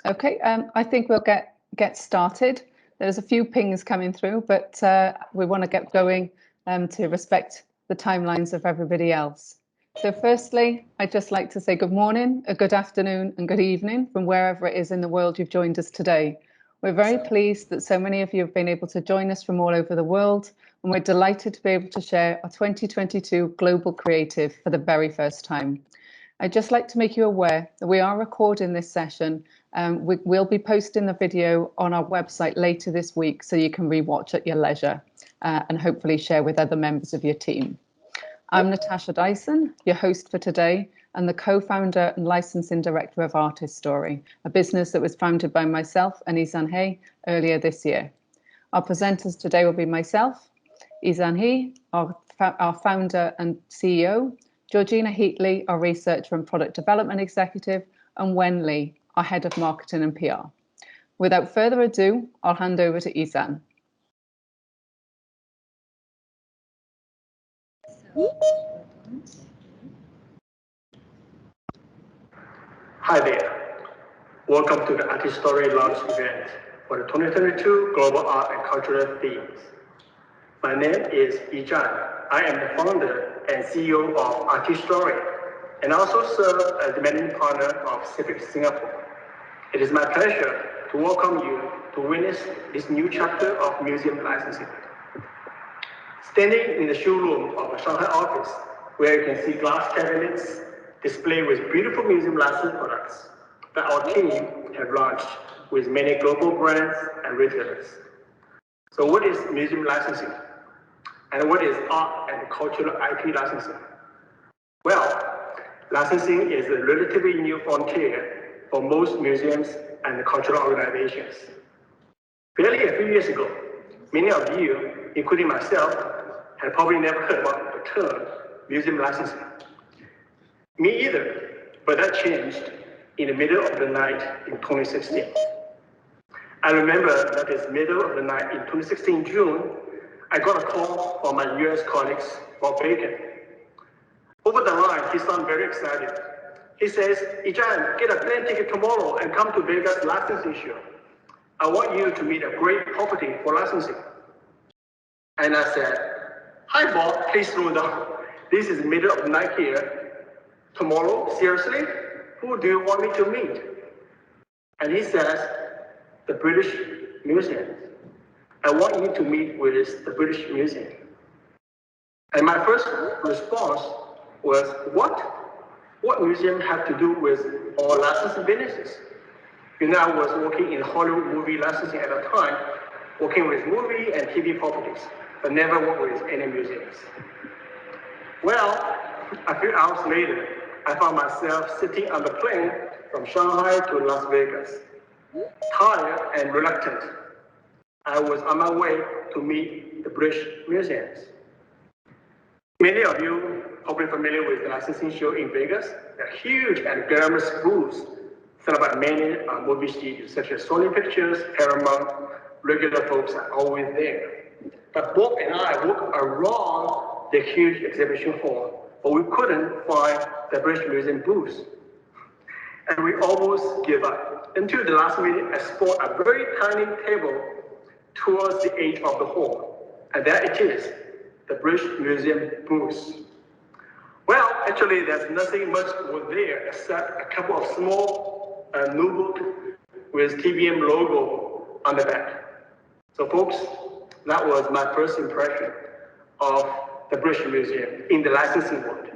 Okay, I think we'll get started. There's a few pings coming through, but we want to get going to respect the timelines of everybody else. So firstly, I'd just like to say good morning, a good afternoon and good evening from wherever it is in the world you've joined us today. We're very pleased that so many of you have been able to join us from all over the world, and we're delighted to be able to share our 2022 Global Creative for the very first time. I'd just like to make you aware that we are recording this session. We'll be posting the video on our website later this week, so you can rewatch at your leisure and hopefully share with other members of your team. I'm Natasha Dyson, your host for today, and the co-founder and licensing director of ARTiSTORY, a business that was founded by myself and Izan He earlier this year. Our presenters today will be myself, Izan He, our founder and CEO, Georgina Heatley, our researcher and product development executive, and Wen Lee, our head of marketing and PR. Without further ado, I'll hand over to Izan. Hi there. Welcome to the ARTiSTORY launch event for the 2022 Global Art and Cultural Themes. My name is Izan. I am the founder and CEO of ARTiSTORY, and also serve as the managing partner of Civic Singapore. It is my pleasure to welcome you to witness this new chapter of museum licensing. Standing in the showroom of a Shanghai office, where you can see glass cabinets displayed with beautiful museum license products that our team have launched with many global brands and retailers. So what is museum licensing? And what is art and cultural IP licensing? Well, licensing is a relatively new frontier for most museums and cultural organizations. Barely a few years ago, many of you, including myself, had probably never heard about the term museum licensing. Me either, but that changed in the middle of the night in 2016. I remember that this middle of the night in 2016 June, I got a call from my US colleagues, Bob Bacon. Over the line, he sounded very excited. He says, Izan, get a plane ticket tomorrow and come to Vegas licensing show. I want you to meet a great property for licensing. And I said, hi Bob, please slow down. This is the middle of the night here. Tomorrow, seriously? Who do you want me to meet? And he says, the British Museum. I want you to meet with the British Museum. And my first response was, what? What museum have to do with our licensing businesses? You know, I was working in Hollywood movie licensing at the time, working with movie and TV properties, but never worked with any museums. Well, a few hours later, I found myself sitting on the plane from Shanghai to Las Vegas. Tired and reluctant, I was on my way to meet the British Museums. Many of you are probably familiar with the licensing show in Vegas. They're huge and glamorous booths set up by many movie studios, such as Sony Pictures, Paramount. Regular folks are always there. But Bob and I walked around the huge exhibition hall, but we couldn't find the British Museum booth. And we almost gave up. Until the last minute, I spotted a very tiny table towards the edge of the hall. And there it is, the British Museum booth. Well, actually, there's nothing much over there except a couple of small notebooks with TVM logo on the back. So folks, that was my first impression of the British Museum in the licensing world.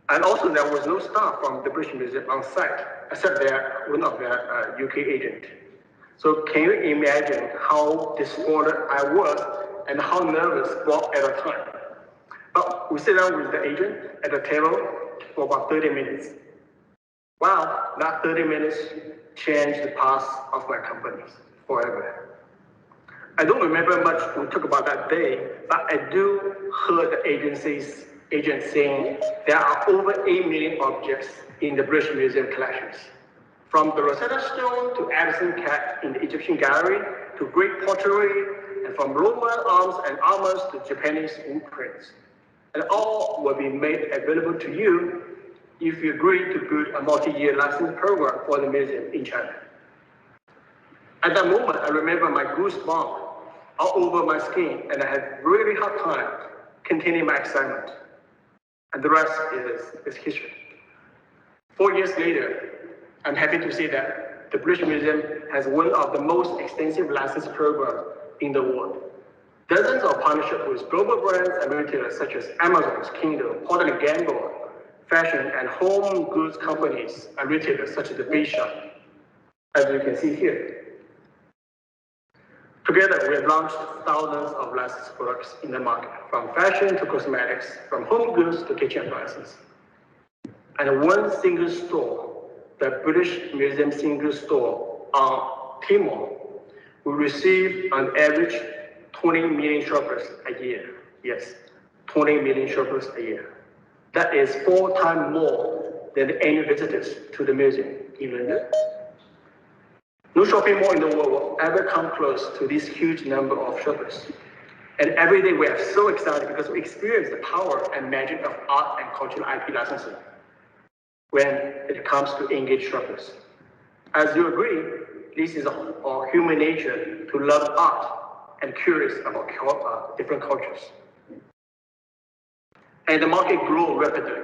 And also there was no staff from the British Museum on site, except one of their UK agents. So can you imagine how disordered I was and how nervous Bob at the time? But we sat down with the agent at the table for about 30 minutes. Wow, that 30 minutes changed the path of my company forever. I don't remember much we talked about that day, but I do heard the agent saying there are over 8 million objects in the British Museum collections. From the Rosetta Stone to Edison cat in the Egyptian gallery to Greek pottery, and from Roman arms and armors to Japanese wood prints. And all will be made available to you if you agree to build a multi-year licensing program for the museum in China. At that moment, I remember my goosebumps all over my skin, and I had really hard time containing my excitement. And the rest is history. 4 years later, I'm happy to say that the British Museum has one of the most extensive license programs in the world. Dozens of partnerships with global brands and retailers such as Amazon, Kindle, Procter & Gamble, fashion and home goods companies and retailers such as the Bishop, as you can see here. Together, we have launched thousands of licensed products in the market, from fashion to cosmetics, from home goods to kitchen appliances. And one single store, the British Museum single store on Tmall, will receive on average 20 million shoppers a year. Yes, 20 million shoppers a year. That is 4 times more than the annual visitors to the museum in London. No shopping mall in the world will ever come close to this huge number of shoppers. And every day we are so excited because we experience the power and magic of art and cultural IP licensing when it comes to engage shoppers. As you agree, this is our human nature to love art and curious about different cultures. And the market grew rapidly.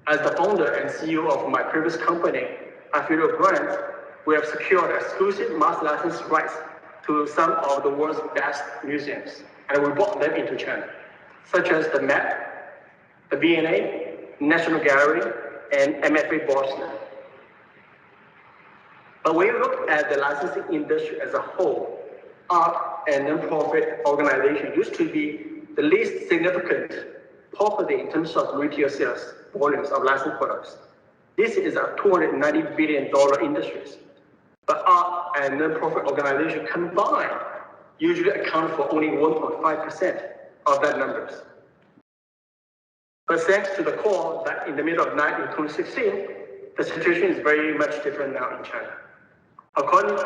As the founder and CEO of my previous company, ARTiSTORY Brands, we have secured exclusive mass license rights to some of the world's best museums, and we brought them into China, such as the Met, the V&A, National Gallery, and MFA Boston. But when you look at the licensing industry as a whole, art and non-profit organizations used to be the least significant property in terms of retail sales volumes of licensed products. This is a $290 billion industry. But art and non-profit organizations combined usually account for only 1.5% of that numbers. But thanks to the call that in the middle of night in 2016, the situation is very much different now in China. According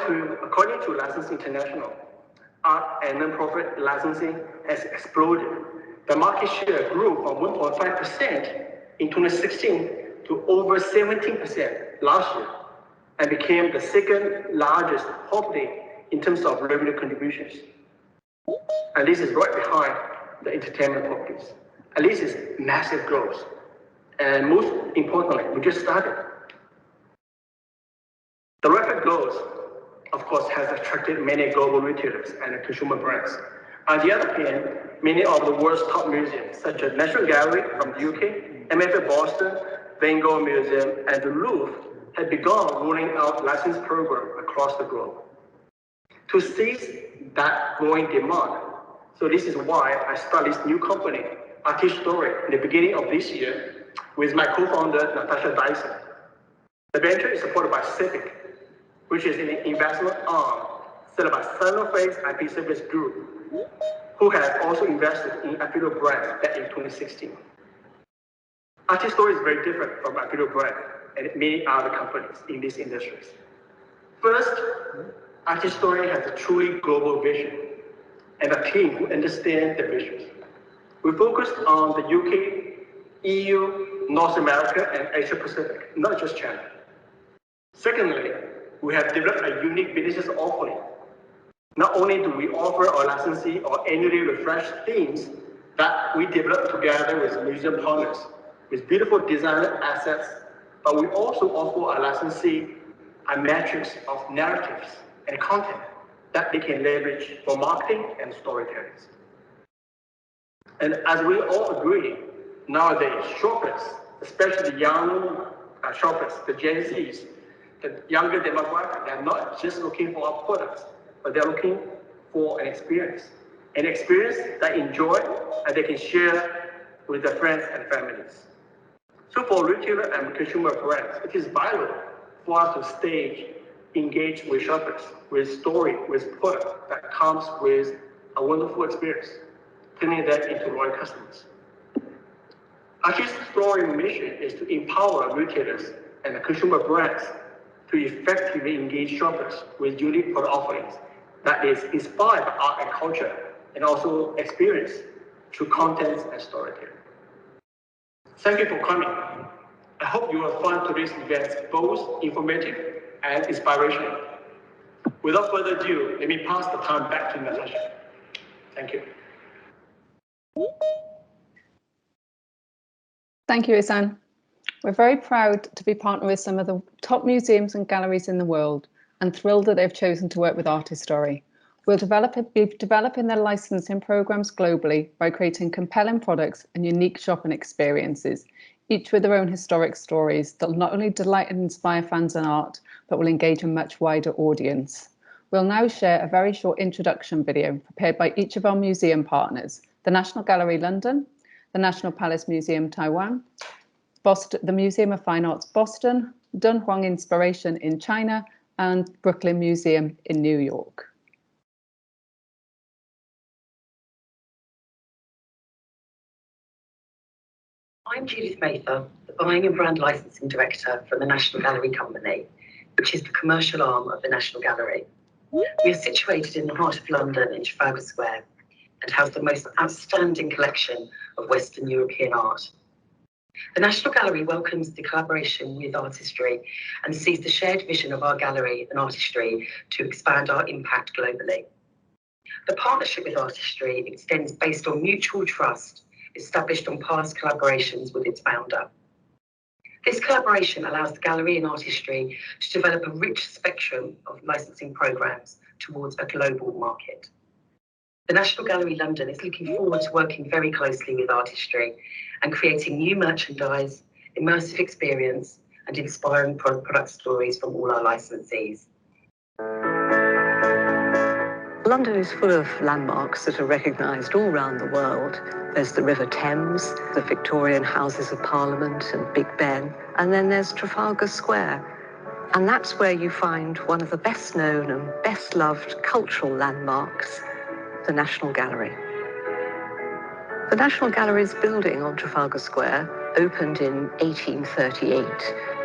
to License International, art and non-profit licensing has exploded. The market share grew from 1.5% in 2016 to over 17% last year, and became the second largest property in terms of revenue contributions. And this is right behind the entertainment properties. And this is massive growth. And most importantly, we just started. The rapid growth, of course, has attracted many global retailers and consumer brands. On the other hand, many of the world's top museums, such as National Gallery from the UK, MFA Boston, Van Gogh Museum, and the Louvre, have begun rolling out license programs across the globe to seize that growing demand. So this is why I started this new company, ARTiSTORY, in the beginning of this year with my co-founder, Natasha Dyson. The venture is supported by CIVIC, which is an investment arm set up by Sanofi's IP Service Group, who has also invested in ARTiSTORY Brands back in 2016. ARTiSTORY is very different from ARTiSTORY Brands and many other companies in these industries. First, ARTiSTORY has a truly global vision and a team who understands the vision. We focused on the UK, EU, North America, and Asia Pacific, not just China. Secondly, we have developed a unique business offering. Not only do we offer our licensee our annually refreshed themes that we develop together with museum partners with beautiful designer assets, but we also offer our licensee a matrix of narratives and content that they can leverage for marketing and storytelling. And as we all agree, nowadays shoppers, especially the young shoppers, the Gen Zs, the younger demographic, they're not just looking for our products, but they're looking for an experience that they enjoy and they can share with their friends and families. So for retailer and consumer brands, it is vital for us to stay engaged with shoppers, with story, with product that comes with a wonderful experience, turning them into loyal customers. ARTiSTORY's mission is to empower retailers and consumer brands to effectively engage shoppers with unique product offerings that is inspired by art and culture, and also experience through content and storytelling. Thank you for coming. I hope you will find today's events both informative and inspirational. Without further ado, let me pass the time back to Natasha. Thank you. Thank you, Isan. We're very proud to be partnered with some of the top museums and galleries in the world and thrilled that they've chosen to work with ARTiSTORY. We'll be developing their licensing programs globally by creating compelling products and unique shopping experiences, each with their own historic stories that will not only delight and inspire fans in art, but will engage a much wider audience. We'll now share a very short introduction video prepared by each of our museum partners, the National Gallery London, the National Palace Museum Taiwan, the Museum of Fine Arts Boston, Dunhuang Inspiration in China, and Brooklyn Museum in New York. I'm Judith Mather, the Buying and Brand Licensing Director for the National Gallery Company, which is the commercial arm of the National Gallery. We are situated in the heart of London in Trafalgar Square and house the most outstanding collection of Western European art. The National Gallery welcomes the collaboration with ARTiSTORY and sees the shared vision of our gallery and ARTiSTORY to expand our impact globally. The partnership with ARTiSTORY extends based on mutual trust established on past collaborations with its founder. This collaboration allows the gallery and ARTiSTORY to develop a rich spectrum of licensing programs towards a global market. The National Gallery London is looking forward to working very closely with ARTiSTORY and creating new merchandise, immersive experience, and inspiring product stories from all our licensees. London is full of landmarks that are recognised all around the world. There's the River Thames, the Victorian Houses of Parliament and Big Ben, and then there's Trafalgar Square. And that's where you find one of the best known and best loved cultural landmarks, the National Gallery. The National Gallery's building on Trafalgar Square opened in 1838,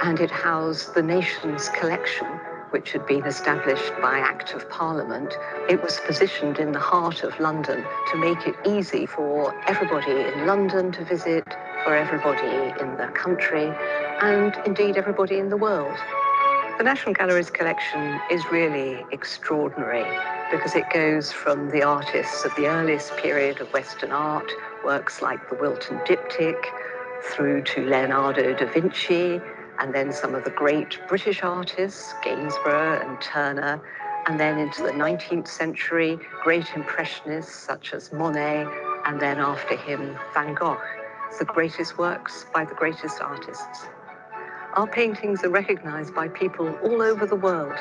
and it housed the nation's collection, which had been established by Act of Parliament. It was positioned in the heart of London to make it easy for everybody in London to visit, for everybody in the country, and indeed everybody in the world. The National Gallery's collection is really extraordinary because it goes from the artists of the earliest period of Western art, works like the Wilton Diptych, through to Leonardo da Vinci, and then some of the great British artists, Gainsborough and Turner, and then into the 19th century, great impressionists such as Monet, and then after him, Van Gogh. It's the greatest works by the greatest artists. Our paintings are recognized by people all over the world.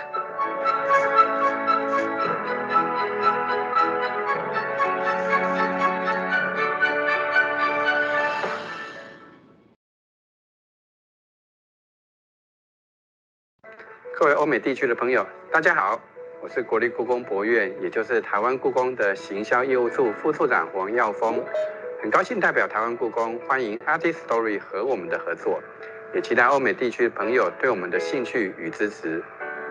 各位欧美地区的朋友，大家好，我是国立故宫博物院，也就是台湾故宫的行销业务处副处长王耀峰。很高兴代表台湾故宫欢迎 ARTiSTORY 和我们的合作，也期待欧美地区朋友对我们的兴趣与支持。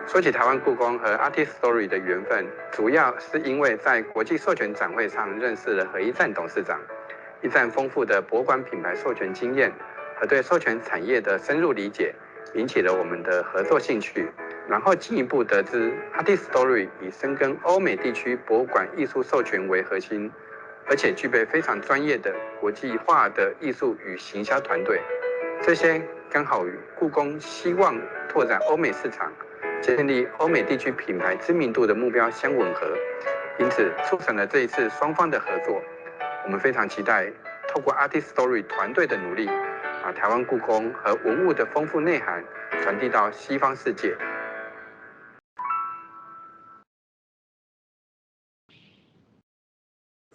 说起台湾故宫和 ARTiSTORY 的缘分，主要是因为在国际授权展会上认识了何一战董事长，一战丰富的博物馆品牌授权经验和对授权产业的深入理解，引起了我们的合作兴趣。然后进一步得知 ARTiSTORY 以深耕欧美地区博物馆艺术授权为核心，而且具备非常专业的国际化的艺术与行销团队，这些刚好与故宫希望拓展欧美市场、建立欧美地区品牌知名度的目标相吻合，因此促成了这一次双方的合作。我们非常期待透过 ARTiSTORY 团队的努力，把台湾故宫和文物的丰富内涵传递到西方世界。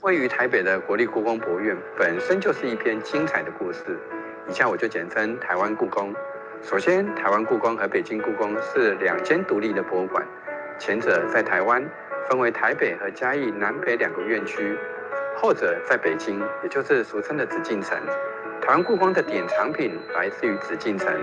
位于台北的国立故宫博物院本身就是一篇精彩的故事，以下我就简称台湾故宫。首先，台湾故宫和北京故宫是两间独立的博物馆，前者在台湾，分为台北和嘉义南北两个院区；后者在北京，也就是俗称的紫禁城。台湾故宫的典藏品来自于紫禁城。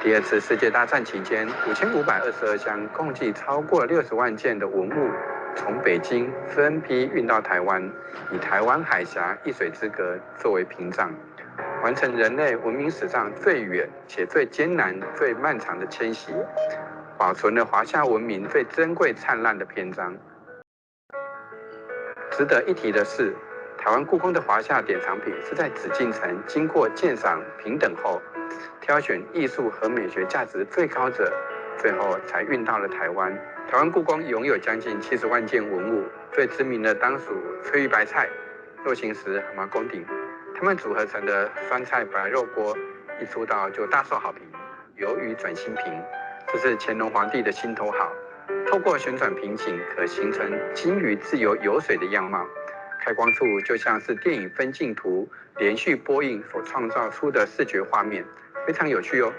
第二次世界大战期间，5522箱，共计超过60万件的文物，从北京分批运到台湾，以台湾海峡一水之隔作为屏障。完成人类文明史上最远且最艰难、最漫长的迁徙，保存了华夏文明最珍贵灿烂的篇章。值得一提的是，台湾故宫的华夏典藏品是在紫禁城经过鉴赏平等后，挑选艺术和美学价值最高者，最后才运到了台湾。台湾故宫拥有将近70万件文物，最知名的当属翠玉白菜、肉形石、麻公鼎，它们组合成的酸菜白肉锅，一出道就大受好评。鱿鱼转心瓶，这是乾隆皇帝的心头好，透过旋转瓶颈，可形成金鱼自由游水的样貌。开光处就像是电影分镜图连续播映所创造出的视觉画面，非常有趣哦。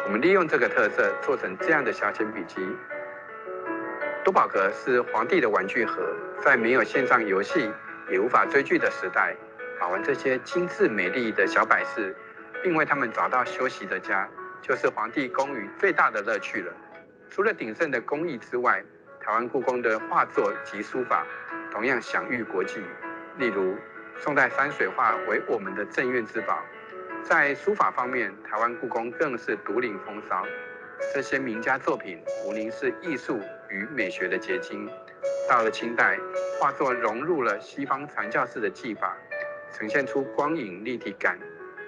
我们利用这个特色做成这样的小简笔记。多宝格是皇帝的玩具盒，在没有线上游戏也无法追剧的时代，把玩这些精致美丽的小摆饰，并为他们找到休息的家，就是皇帝宫娱最大的乐趣了。除了鼎盛的工艺之外，台湾故宫的画作及书法同样享誉国际。例如，宋代山水画为我们的镇院之宝。在书法方面，台湾故宫更是独领风骚。这些名家作品无疑是艺术与美学的结晶。到了清代，画作融入了西方传教士的技法，呈现出光影立体感。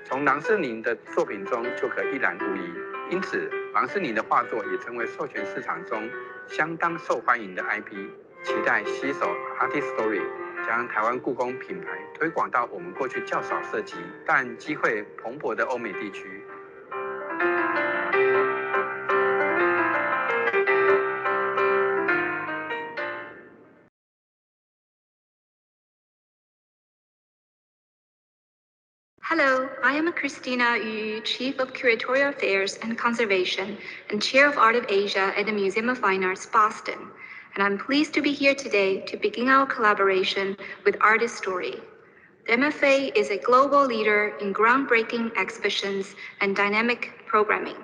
从郎世宁的作品中就可一览无遗。因此，郎世宁的画作也成为授权市场中相当受欢迎的 IP。期待携手 ARTiSTORY 将台湾故宫品牌推广到我们过去较少涉及但机会蓬勃的欧美地区。Hello, I am Christina Yu, Chief of Curatorial Affairs and Conservation and Chair of Art of Asia at the Museum of Fine Arts, Boston. And I'm pleased to be here today to begin our collaboration with ARTiSTORY. The MFA is a global leader in groundbreaking exhibitions and dynamic programming,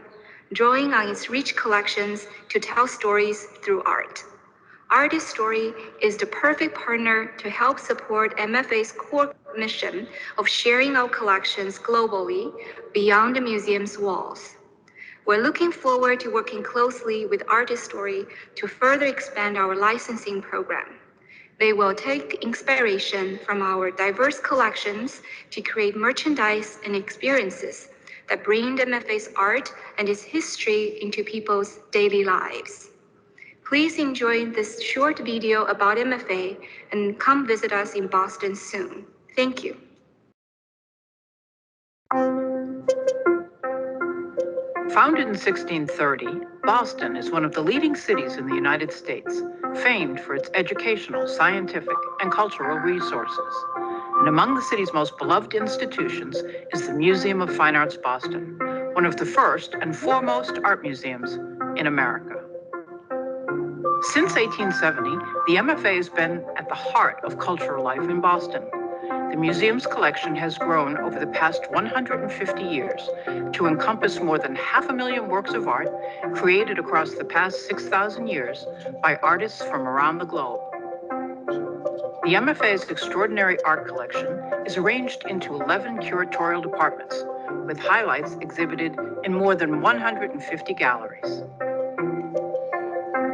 drawing on its rich collections to tell stories through art. ARTiSTORY is the perfect partner to help support MFA's core mission of sharing our collections globally beyond the museum's walls. We're looking forward to working closely with ARTiSTORY to further expand our licensing program. They will take inspiration from our diverse collections to create merchandise and experiences that bring MFA's art and its history into people's daily lives. Please enjoy this short video about MFA and come visit us in Boston soon. Thank you. Founded in 1630, Boston is one of the leading cities in the United States, famed for its educational, scientific, and cultural resources. And among the city's most beloved institutions is the Museum of Fine Arts Boston, one of the first and foremost art museums in America. Since 1870, the MFA has been at the heart of cultural life in Boston. The museum's collection has grown over the past 150 years to encompass more than 500,000 works of art created across the past 6,000 years by artists from around the globe. The MFA's extraordinary art collection is arranged into 11 curatorial departments, with highlights exhibited in more than 150 galleries.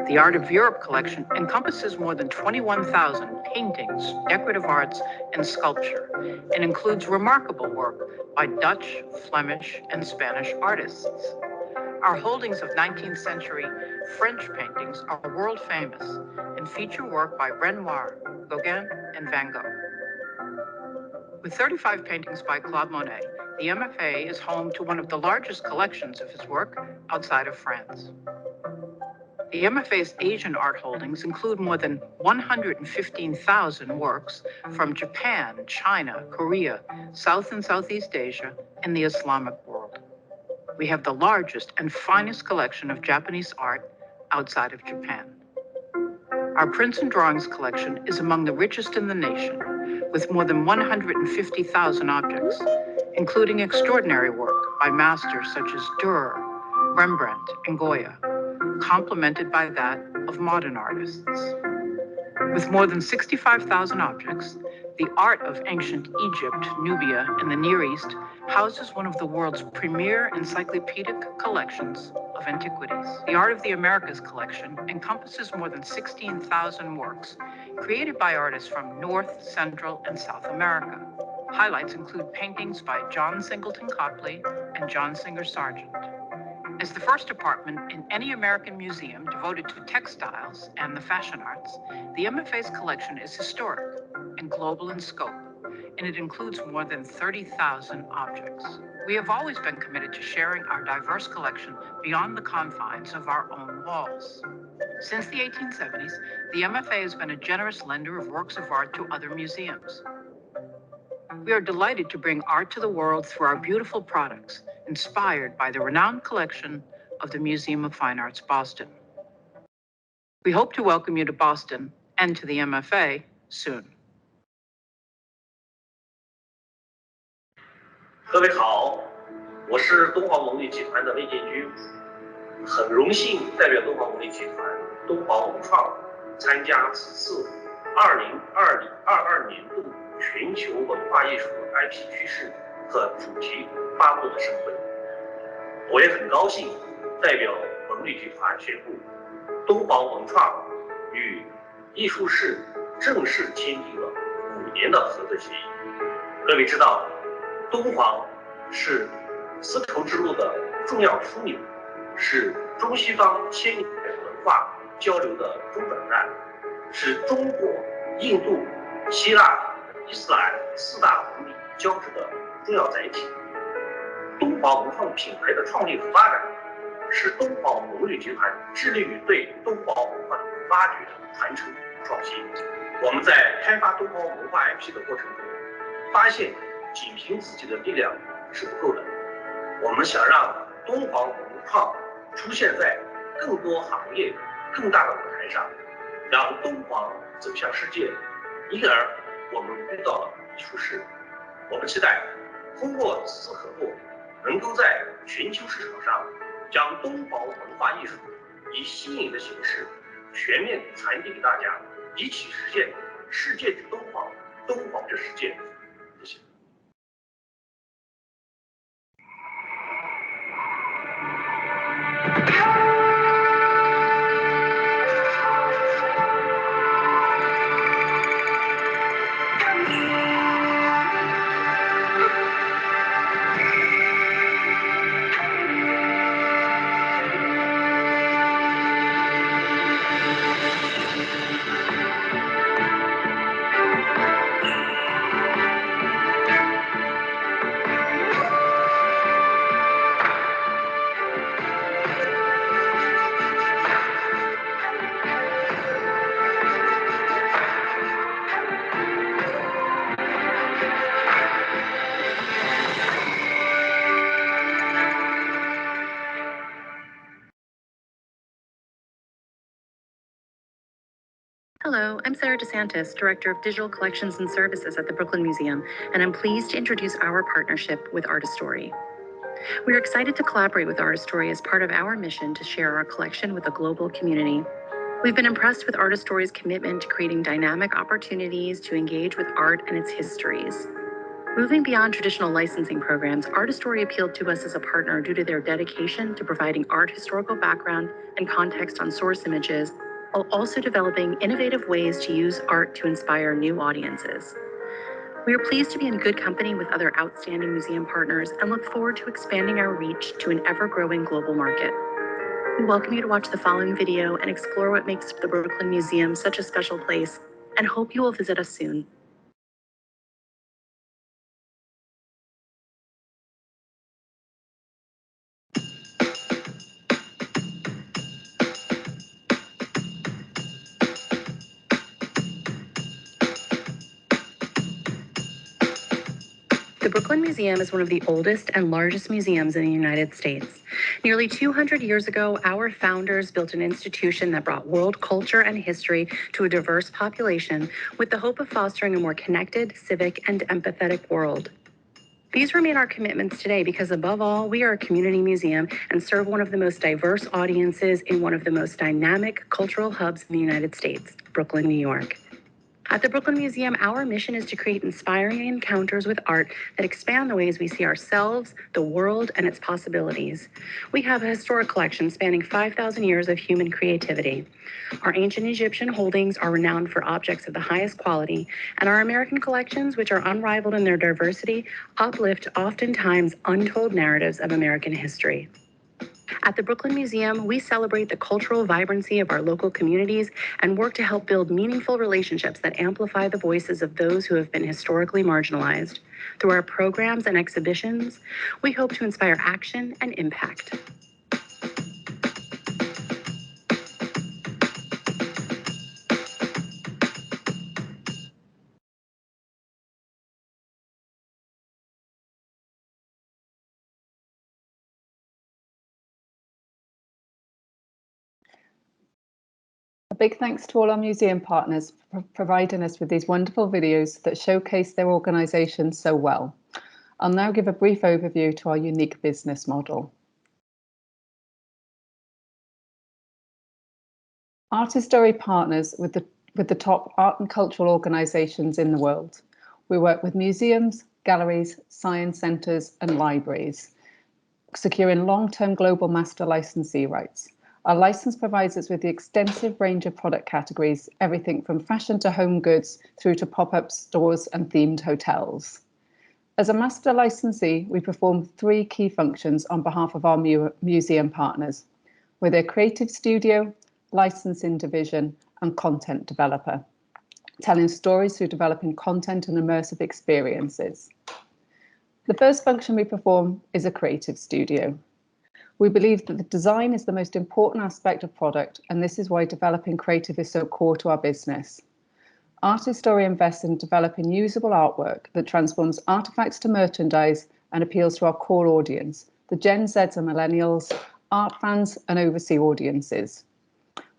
The Art of Europe collection encompasses more than 21,000 paintings, decorative arts, and sculpture, and includes remarkable work by Dutch, Flemish, and Spanish artists. Our holdings of 19th century French paintings are world famous and feature work by Renoir, Gauguin, and Van Gogh. With 35 paintings by Claude Monet, the MFA is home to one of the largest collections of his work outside of France. The MFA's Asian art holdings include more than 115,000 works from Japan, China, Korea, South and Southeast Asia, and the Islamic world. We have the largest and finest collection of Japanese art outside of Japan. Our prints and drawings collection is among the richest in the nation, with more than 150,000 objects, including extraordinary work by masters such as Dürer, Rembrandt, and Goya, complemented by that of modern artists. With more than 65,000 objects, The art of ancient Egypt, Nubia, and the Near East houses one of the world's premier encyclopedic collections of antiquities. The Art of the Americas collection encompasses more than 16,000 works created by artists from North, Central, and South America. Highlights include paintings by John Singleton Copley and John Singer Sargent. As the first department in any American museum devoted to textiles and the fashion arts, the MFA's collection is historic and global in scope, and it includes more than 30,000 objects. We have always been committed to sharing our diverse collection beyond the confines of our own walls. Since the 1870s, the MFA has been a generous lender of works of art to other museums. We are delighted to bring art to the world through our beautiful products, inspired by the renowned collection of the Museum of Fine Arts, Boston. We hope to welcome you to Boston and to the MFA soon. 各位好，我是东方文旅集团的魏建军，很荣幸代表东方文旅集团东方文创参加此次2022年度全球文化艺术 IP 趋势和主题发布的盛会。我也很高兴代表文旅集团宣布，东方文创与艺术室正式签订了5年的合作协议。各位知道，敦煌是丝绸之路的重要枢纽，是中西方千年文化交流的中转站，是中国、印度、希腊、伊斯兰4大文明交织的重要载体。东方文创品牌的创立和发展，是东方文旅集团致力于对东方文化的发掘、传承、创新。我们在开发东方文化 IP 的过程中，发现仅凭自己的力量是不够的。我们想让东方文创出现在更多行业、更大的舞台上，让东方走向世界。因而，我们遇到了艺术室。我们期待通过此次合作，能够在全球市场上将东方文化艺术以新颖的形式全面传递给大家，一起实现世界之东方，东方之世界。谢谢。Hello, I'm Sarah DeSantis, Director of Digital Collections and Services at the Brooklyn Museum, and I'm pleased to introduce our partnership with ARTiSTORY. We are excited to collaborate with ARTiSTORY as part of our mission to share our collection with the global community. We've been impressed with ARTiSTORY's commitment to creating dynamic opportunities to engage with art and its histories. Moving beyond traditional licensing programs, ARTiSTORY appealed to us as a partner due to their dedication to providing art historical background and context on source images, while also developing innovative ways to use art to inspire new audiences. We are pleased to be in good company with other outstanding museum partners and look forward to expanding our reach to an ever-growing global market. We welcome you to watch the following video and explore what makes the Brooklyn Museum such a special place, and hope you will visit us soon. The Brooklyn Museum is one of the oldest and largest museums in the United States. Nearly 200 years ago, our founders built an institution that brought world culture and history to a diverse population with the hope of fostering a more connected, civic, and empathetic world. These remain our commitments today because, above all, we are a community museum and serve one of the most diverse audiences in one of the most dynamic cultural hubs in the United States, Brooklyn, New York. At the Brooklyn Museum, our mission is to create inspiring encounters with art that expand the ways we see ourselves, the world, and its possibilities. We have a historic collection spanning 5,000 years of human creativity. Our ancient Egyptian holdings are renowned for objects of the highest quality, and our American collections, which are unrivaled in their diversity, uplift oftentimes untold narratives of American history. At the Brooklyn Museum, we celebrate the cultural vibrancy of our local communities and work to help build meaningful relationships that amplify the voices of those who have been historically marginalized. Through our programs and exhibitions, we hope to inspire action and impact. A big thanks to all our museum partners for providing us with these wonderful videos that showcase their organisations so well. I'll now give a brief overview to our unique business model. ARTiSTORY partners with the top art and cultural organisations in the world. We work with museums, galleries, science centres and libraries, securing long-term global master licensee rights. Our license provides us with the extensive range of product categories, everything from fashion to home goods through to pop-up stores and themed hotels. As a master licensee, we perform 3 key functions on behalf of our museum partners. We're their creative studio, licensing division and content developer, telling stories through developing content and immersive experiences. The first function we perform is a creative studio. We believe that the design is the most important aspect of product, and this is why developing creative is so core to our business. ARTiSTORY invests in developing usable artwork that transforms artifacts to merchandise and appeals to our core audience, the Gen Zs and Millennials, art fans and overseas audiences.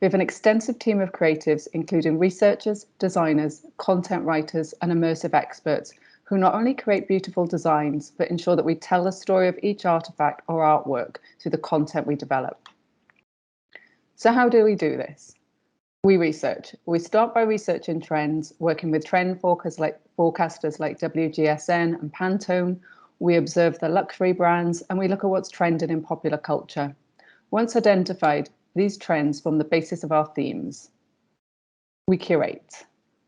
We have an extensive team of creatives, including researchers, designers, content writers and immersive experts who not only create beautiful designs, but ensure that we tell the story of each artifact or artwork through the content we develop. So how do we do this? We research. We start by researching trends, working with trend forecasters like WGSN and Pantone. We observe the luxury brands and we look at what's trending in popular culture. Once identified, these trends form the basis of our themes. We curate.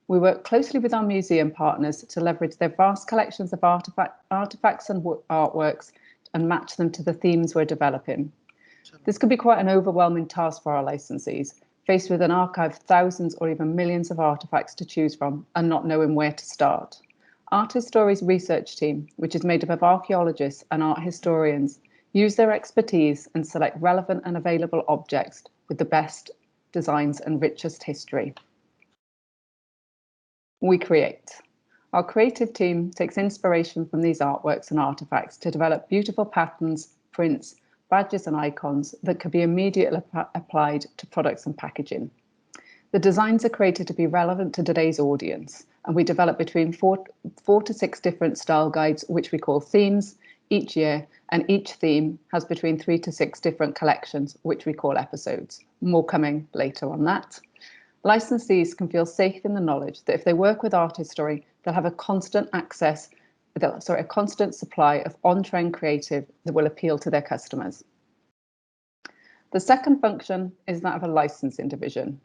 We work closely with our museum partners to leverage their vast collections of artifacts and artworks and match them to the themes we're developing. This can be quite an overwhelming task for our licensees, faced with an archive of thousands or even millions of artifacts to choose from and not knowing where to start. ARTiSTORY's research team, which is made up of archaeologists and art historians, use their expertise and select relevant and available objects with the best designs and richest history. We create. Our creative team takes inspiration from these artworks and artifacts to develop beautiful patterns, prints, badges and icons that can be immediately applied to products and packaging. The designs are created to be relevant to today's audience, and we develop between 4 to 6 different style guides, which we call themes, each year, and each theme has between 3 to 6 different collections, which we call episodes. More coming later on that. Licensees can feel safe in the knowledge that if they work with ARTiSTORY, they'll have a constant supply of on-trend creative that will appeal to their customers. The second function is that of a licensing division.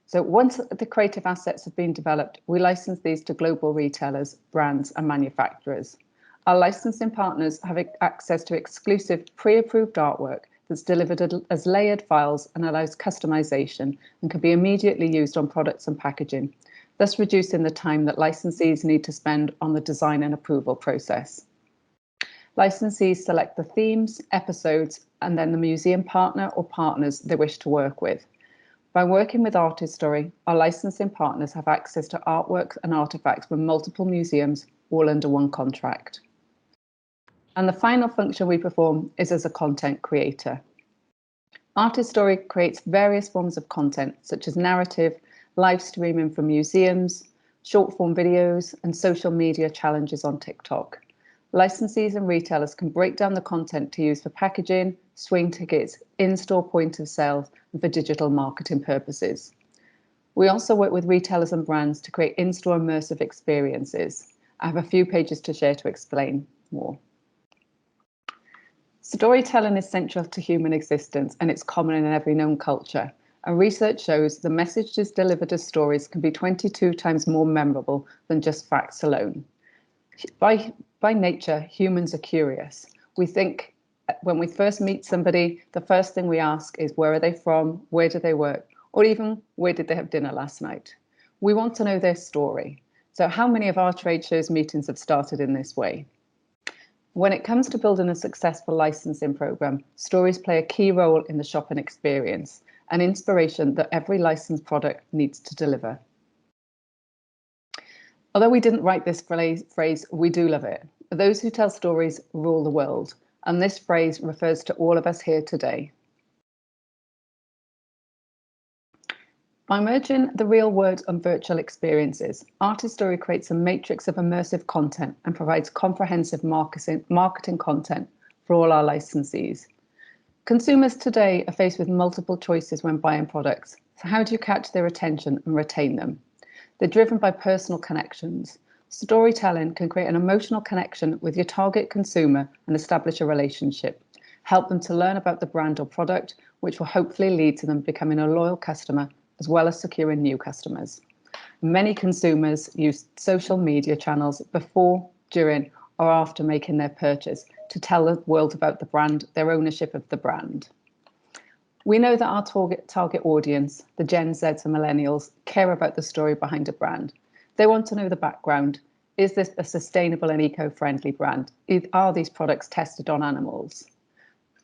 So once the creative assets have been developed, we license these to global retailers, brands and manufacturers. Our licensing partners have access to exclusive pre-approved artwork that's delivered as layered files and allows customization and can be immediately used on products and packaging, thus reducing the time that licensees need to spend on the design and approval process. Licensees select the themes, episodes, and then the museum partner or partners they wish to work with. By working with ARTiSTORY, our licensing partners have access to artworks and artifacts from multiple museums, all under one contract. And the final function we perform is as a content creator. ARTiSTORY creates various forms of content, such as narrative, live streaming from museums, short form videos, and social media challenges on TikTok. Licensees and retailers can break down the content to use for packaging, swing tickets, in-store point of sale, and for digital marketing purposes. We also work with retailers and brands to create in-store immersive experiences. I have a few pages to share to explain more. Storytelling is central to human existence, and it's common in every known culture. And research shows the messages delivered as stories can be 22 times more memorable than just facts alone. By nature, humans are curious. We think when we first meet somebody, the first thing we ask is, where are they from? Where do they work? Or even, where did they have dinner last night? We want to know their story. So how many of our trade shows meetings have started in this way? When it comes to building a successful licensing program, stories play a key role in the shopping experience, an inspiration that every licensed product needs to deliver. Although we didn't write this phrase, we do love it. Those who tell stories rule the world, and this phrase refers to all of us here today. By merging the real world and virtual experiences, ARTiSTORY creates a matrix of immersive content and provides comprehensive marketing content for all our licensees. Consumers today are faced with multiple choices when buying products. So how do you catch their attention and retain them? They're driven by personal connections. Storytelling can create an emotional connection with your target consumer and establish a relationship. Help them to learn about the brand or product, which will hopefully lead to them becoming a loyal customer, as well as securing new customers. Many consumers use social media channels before, during, or after making their purchase to tell the world about the brand, their ownership of the brand. We know that our target audience, the Gen Zs and Millennials, care about the story behind a brand. They want to know the background. Is this a sustainable and eco-friendly brand? Are these products tested on animals?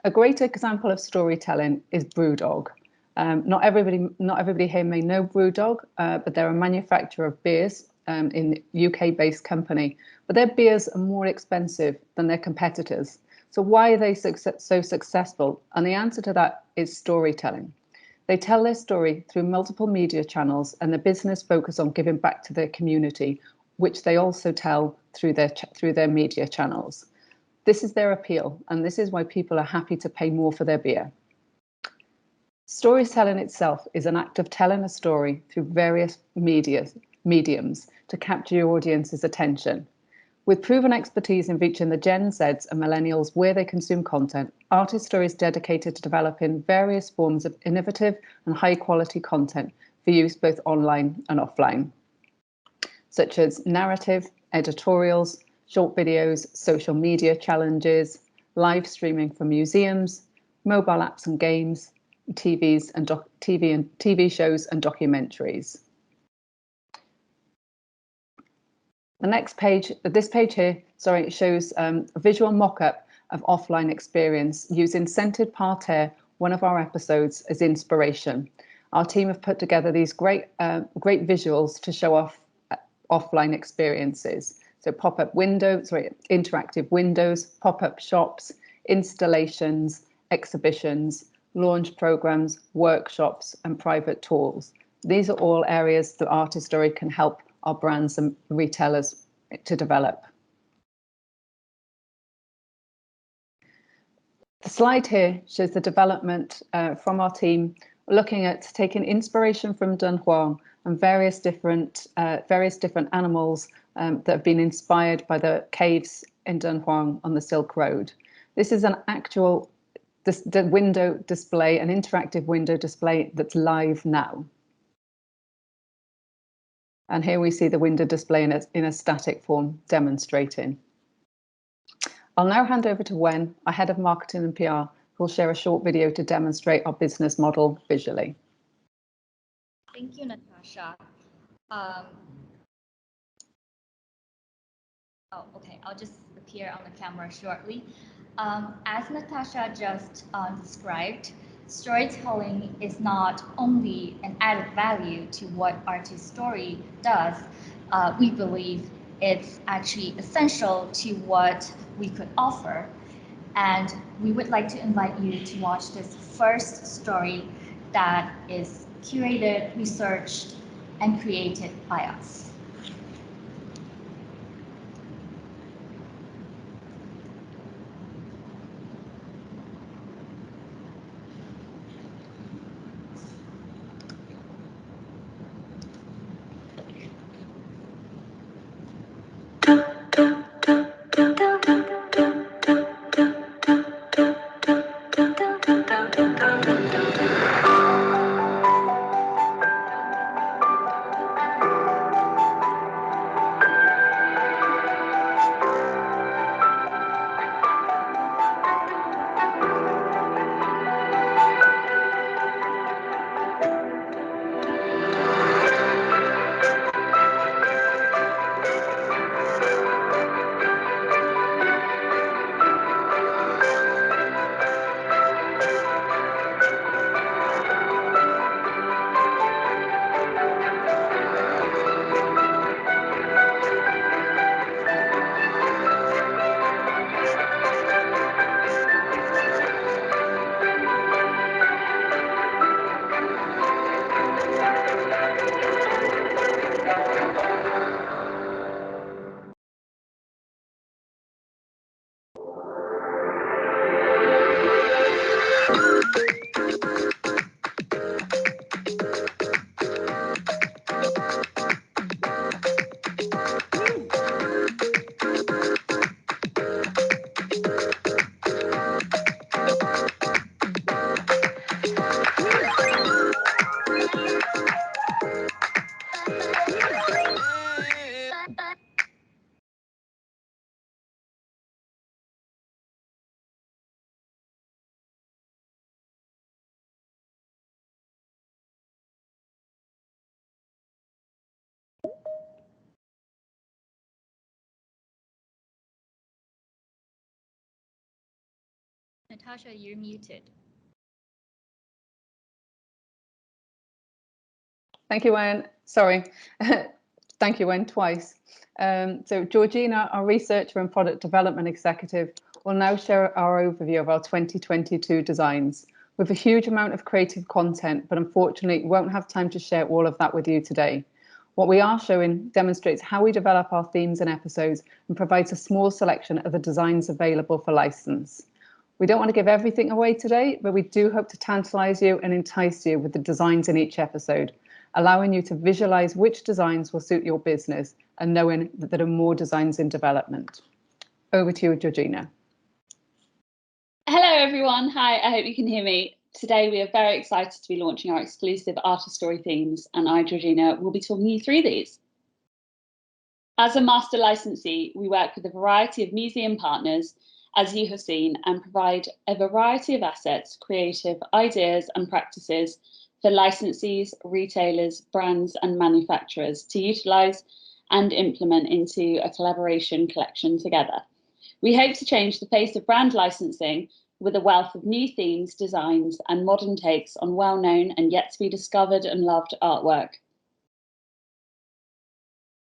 A great example of storytelling is BrewDog. Not everybody here may know BrewDog, but they're a manufacturer of beers in UK-based company. But their beers are more expensive than their competitors. So why are they so successful? And the answer to that is storytelling. They tell their story through multiple media channels, and the business focus on giving back to their community, which they also tell through their media channels. This is their appeal, and this is why people are happy to pay more for their beer. Storytelling itself is an act of telling a story through various mediums to capture your audience's attention. With proven expertise in reaching the Gen Zs and Millennials where they consume content, ARTiSTORY is dedicated to developing various forms of innovative and high quality content for use both online and offline, such as narrative, editorials, short videos, social media challenges, live streaming from museums, mobile apps and games, TV shows and documentaries. The next page, this page here, shows a visual mock-up of offline experience using Scented Parterre, one of our episodes, as inspiration. Our team have put together these great visuals to show off offline experiences. So pop-up windows, interactive windows, pop-up shops, installations, exhibitions, launch programs, workshops, and private tours. These are all areas that ARTiSTORY can help our brands and retailers to develop. The slide here shows the development from our team, looking at taking inspiration from Dunhuang and various different animals that have been inspired by the caves in Dunhuang on the Silk Road. This is an actual window display, an interactive window display that's live now. And here we see the window display in a static form demonstrating. I'll now hand over to Wen, our Head of Marketing and PR, who will share a short video to demonstrate our business model visually. Thank you, Natasha. Okay, I'll just appear on the camera shortly. As Natasha just described, storytelling is not only an added value to what ARTiSTORY does. We believe it's actually essential to what we could offer. And we would like to invite you to watch this first story that is curated, researched, and created by us. Natasha, you're muted. Thank you, Wen. Sorry. Thank you, Wen, twice. So Georgina, our researcher and product development executive, will now share our overview of our 2022 designs. We have a huge amount of creative content, but unfortunately won't have time to share all of that with you today. What we are showing demonstrates how we develop our themes and episodes and provides a small selection of the designs available for license. We don't want to give everything away today, but we do hope to tantalize you and entice you with the designs in each episode, allowing you to visualize which designs will suit your business and knowing that there are more designs in development. Over to you, Georgina. Hello, everyone. Hi, I hope you can hear me. Today, we are very excited to be launching our exclusive ARTiSTORY themes, and I, Georgina, will be talking you through these. As a master licensee, we work with a variety of museum partners, as you have seen, and provide a variety of assets, creative ideas and practices for licensees, retailers, brands and manufacturers to utilise and implement into a collaboration collection together. We hope to change the face of brand licensing with a wealth of new themes, designs and modern takes on well-known and yet to be discovered and loved artwork.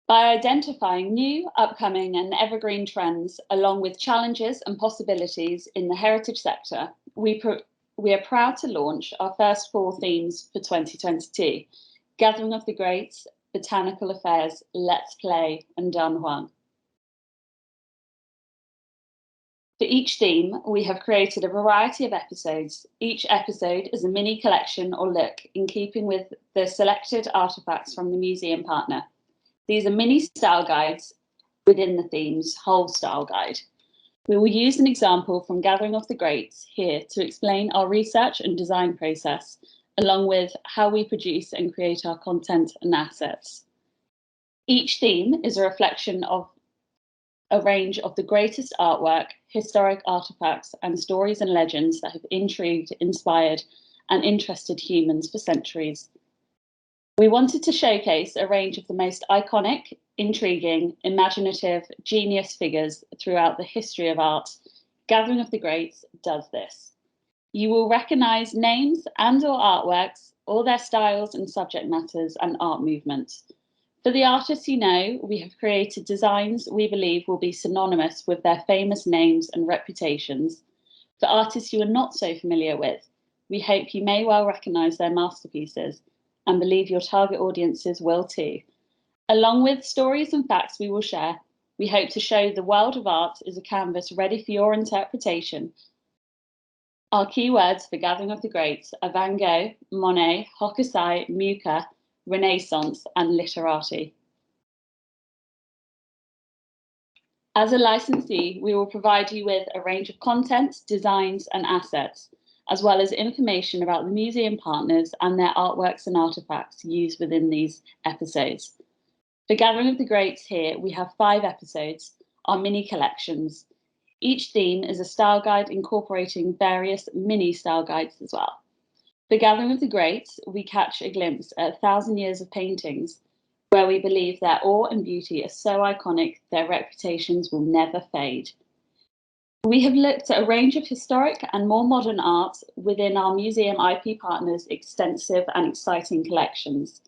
By identifying new, upcoming and evergreen trends, along with challenges and possibilities in the heritage sector, we are proud to launch our first 4 themes for 2022, Gathering of the Greats, Botanical Affairs, Let's Play and Don Juan. For each theme, we have created a variety of episodes. Each episode is a mini collection or look in keeping with the selected artefacts from the museum partner. These are mini style guides within the theme's whole style guide. We will use an example from Gathering of the Greats here to explain our research and design process, along with how we produce and create our content and assets. Each theme is a reflection of a range of the greatest artwork, historic artifacts, and stories and legends that have intrigued, inspired, and interested humans for centuries. We wanted to showcase a range of the most iconic, intriguing, imaginative, genius figures throughout the history of art. Gathering of the Greats does this. You will recognise names and/or artworks, all their styles and subject matters and art movements. For the artists you know, we have created designs we believe will be synonymous with their famous names and reputations. For artists you are not so familiar with, we hope you may well recognise their masterpieces and believe your target audiences will too. Along with stories and facts we will share, we hope to show the world of art is a canvas ready for your interpretation. Our keywords for Gathering of the Greats are Van Gogh, Monet, Hokusai, Mucha, Renaissance and literati. As a licensee, we will provide you with a range of content, designs and assets, as well as information about the museum partners and their artworks and artifacts used within these episodes. For Gathering of the Greats here, we have 5 episodes, our mini collections. Each theme is a style guide incorporating various mini style guides as well. For Gathering of the Greats, we catch a glimpse at 1,000 years of paintings, where we believe their awe and beauty are so iconic their reputations will never fade. We have looked at a range of historic and more modern art within our museum IP partners' extensive and exciting collections.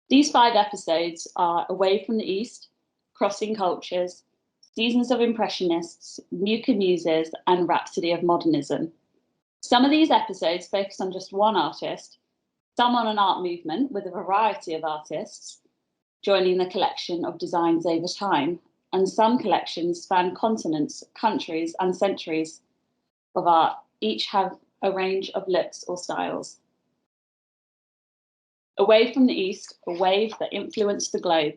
These 5 episodes are Away from the East, Crossing Cultures, Seasons of Impressionists, Mucha Muses, and Rhapsody of Modernism. Some of these episodes focus on just one artist, some on an art movement with a variety of artists, joining the collection of designs over time, and some collections span continents, countries, and centuries of art, each have a range of looks or styles. Away from the East, a wave that influenced the globe.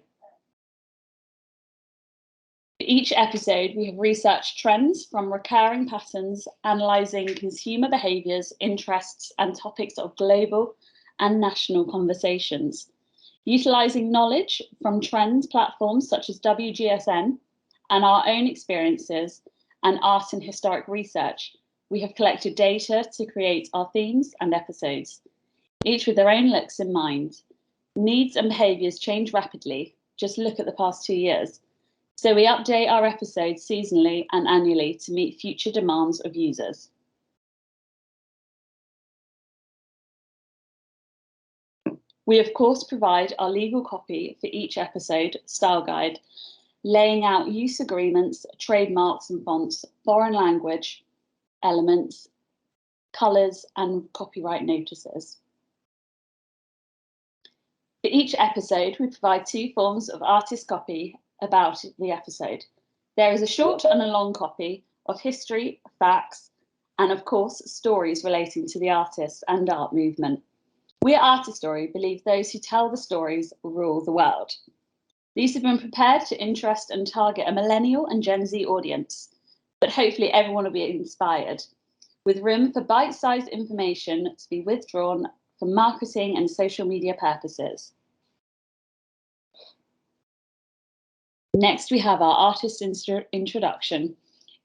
For each episode, we have researched trends from recurring patterns, analysing consumer behaviours, interests, and topics of global and national conversations. Utilising knowledge from trends platforms such as WGSN and our own experiences and art and historic research, we have collected data to create our themes and episodes, each with their own looks in mind. Needs and behaviours change rapidly. Just look at the past 2 years. So we update our episodes seasonally and annually to meet future demands of users. We, of course, provide our legal copy for each episode, Style Guide, laying out use agreements, trademarks and fonts, foreign language elements, colours and copyright notices. For each episode, we provide two forms of artist copy about the episode. There is a short and a long copy of history, facts, and of course, stories relating to the artist and art movement. We at ARTiSTORY believe those who tell the stories rule the world. These have been prepared to interest and target a millennial and Gen Z audience, but hopefully everyone will be inspired, with room for bite-sized information to be withdrawn for marketing and social media purposes. Next, we have our artist introduction.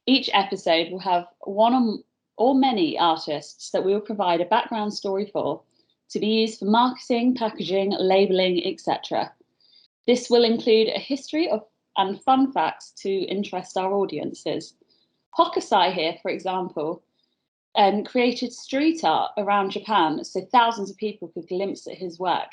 Each episode will have one or many artists that we will provide a background story for, to be used for marketing, packaging, labelling, etc. This will include a history of and fun facts to interest our audiences. Hokusai here, for example, created street art around Japan so thousands of people could glimpse at his work.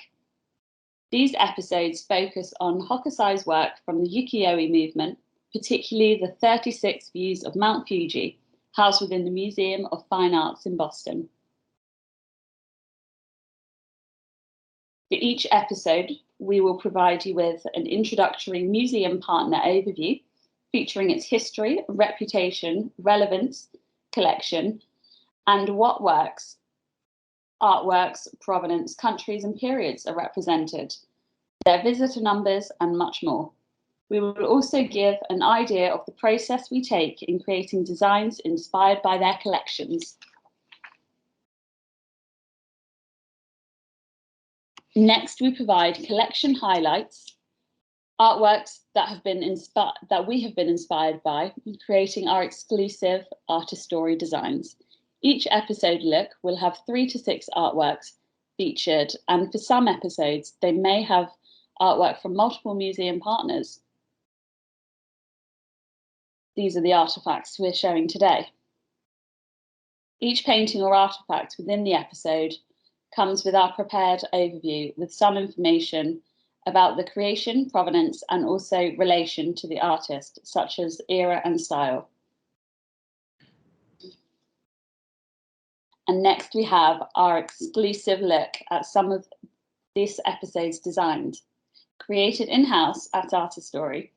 These episodes focus on Hokusai's work from the ukiyo-e movement, particularly the 36 views of Mount Fuji, housed within the Museum of Fine Arts in Boston. For each episode, we will provide you with an introductory museum partner overview featuring its history, reputation, relevance, collection, and what works, artworks, provenance, countries and periods are represented, their visitor numbers and much more. We will also give an idea of the process we take in creating designs inspired by their collections. Next, we provide collection highlights, artworks that we have been inspired by, creating our exclusive ARTiSTORY designs. Each episode look will have 3 to 6 artworks featured, and for some episodes, they may have artwork from multiple museum partners. These are the artifacts we're showing today. Each painting or artifact within the episode comes with our prepared overview with some information about the creation, provenance, and also relation to the artist, such as era and style. And next we have our exclusive look at some of this episode's designs. Created in-house at ARTiSTORY,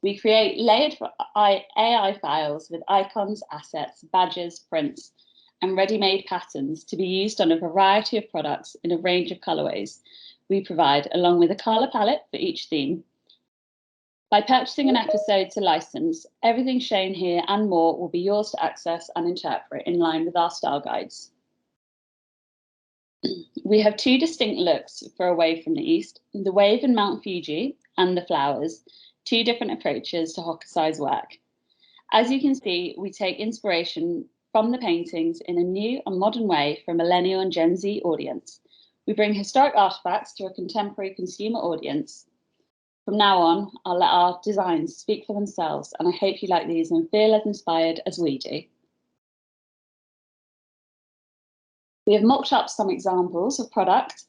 we create layered AI files with icons, assets, badges, prints, and ready-made patterns to be used on a variety of products in a range of colorways we provide, along with a color palette for each theme. By purchasing an episode to license, everything shown here and more will be yours to access and interpret in line with our style guides. We have 2 distinct looks for Away from the East, the wave in Mount Fuji and the flowers, 2 different approaches to Hokusai's work. As you can see, we take inspiration from the paintings in a new and modern way for a millennial and Gen Z audience. We bring historic artifacts to a contemporary consumer audience. From now on, I'll let our designs speak for themselves, and I hope you like these and feel as inspired as we do. We have mocked up some examples of product,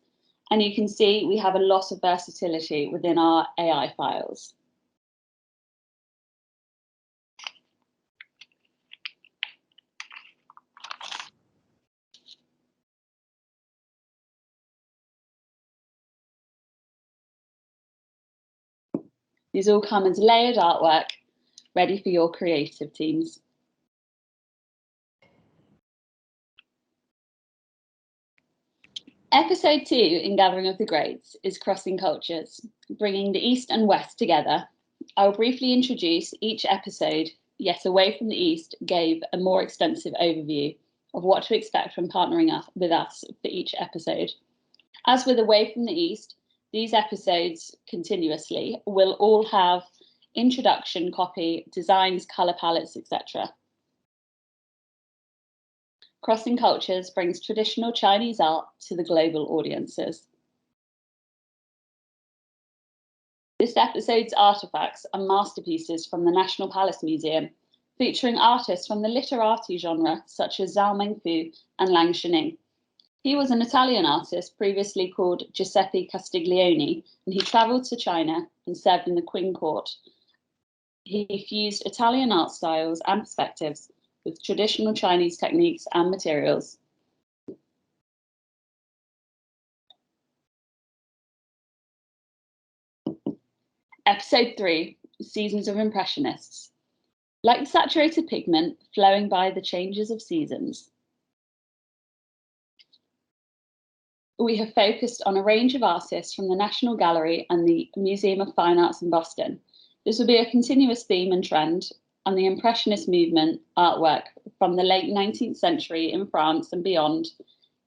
and you can see we have a lot of versatility within our AI files. These all come as layered artwork, ready for your creative teams. Episode 2 in Gathering of the Greats is Crossing Cultures, bringing the East and West together. I'll briefly introduce each episode, yet Away from the East gave a more extensive overview of what to expect from partnering with us for each episode. As with Away from the East, these episodes continuously will all have introduction, copy, designs, colour palettes, etc. Crossing Cultures brings traditional Chinese art to the global audiences. This episode's artifacts are masterpieces from the National Palace Museum, featuring artists from the literati genre such as Zhao Mengfu and Lang Shining. He was an Italian artist previously called Giuseppe Castiglione, and he travelled to China and served in the Qing court. He fused Italian art styles and perspectives with traditional Chinese techniques and materials. Episode 3, Seasons of Impressionists. Like the saturated pigment flowing by the changes of seasons, we have focused on a range of artists from the National Gallery and the Museum of Fine Arts in Boston. This will be a continuous theme and trend on the Impressionist movement artwork from the late 19th century in France and beyond,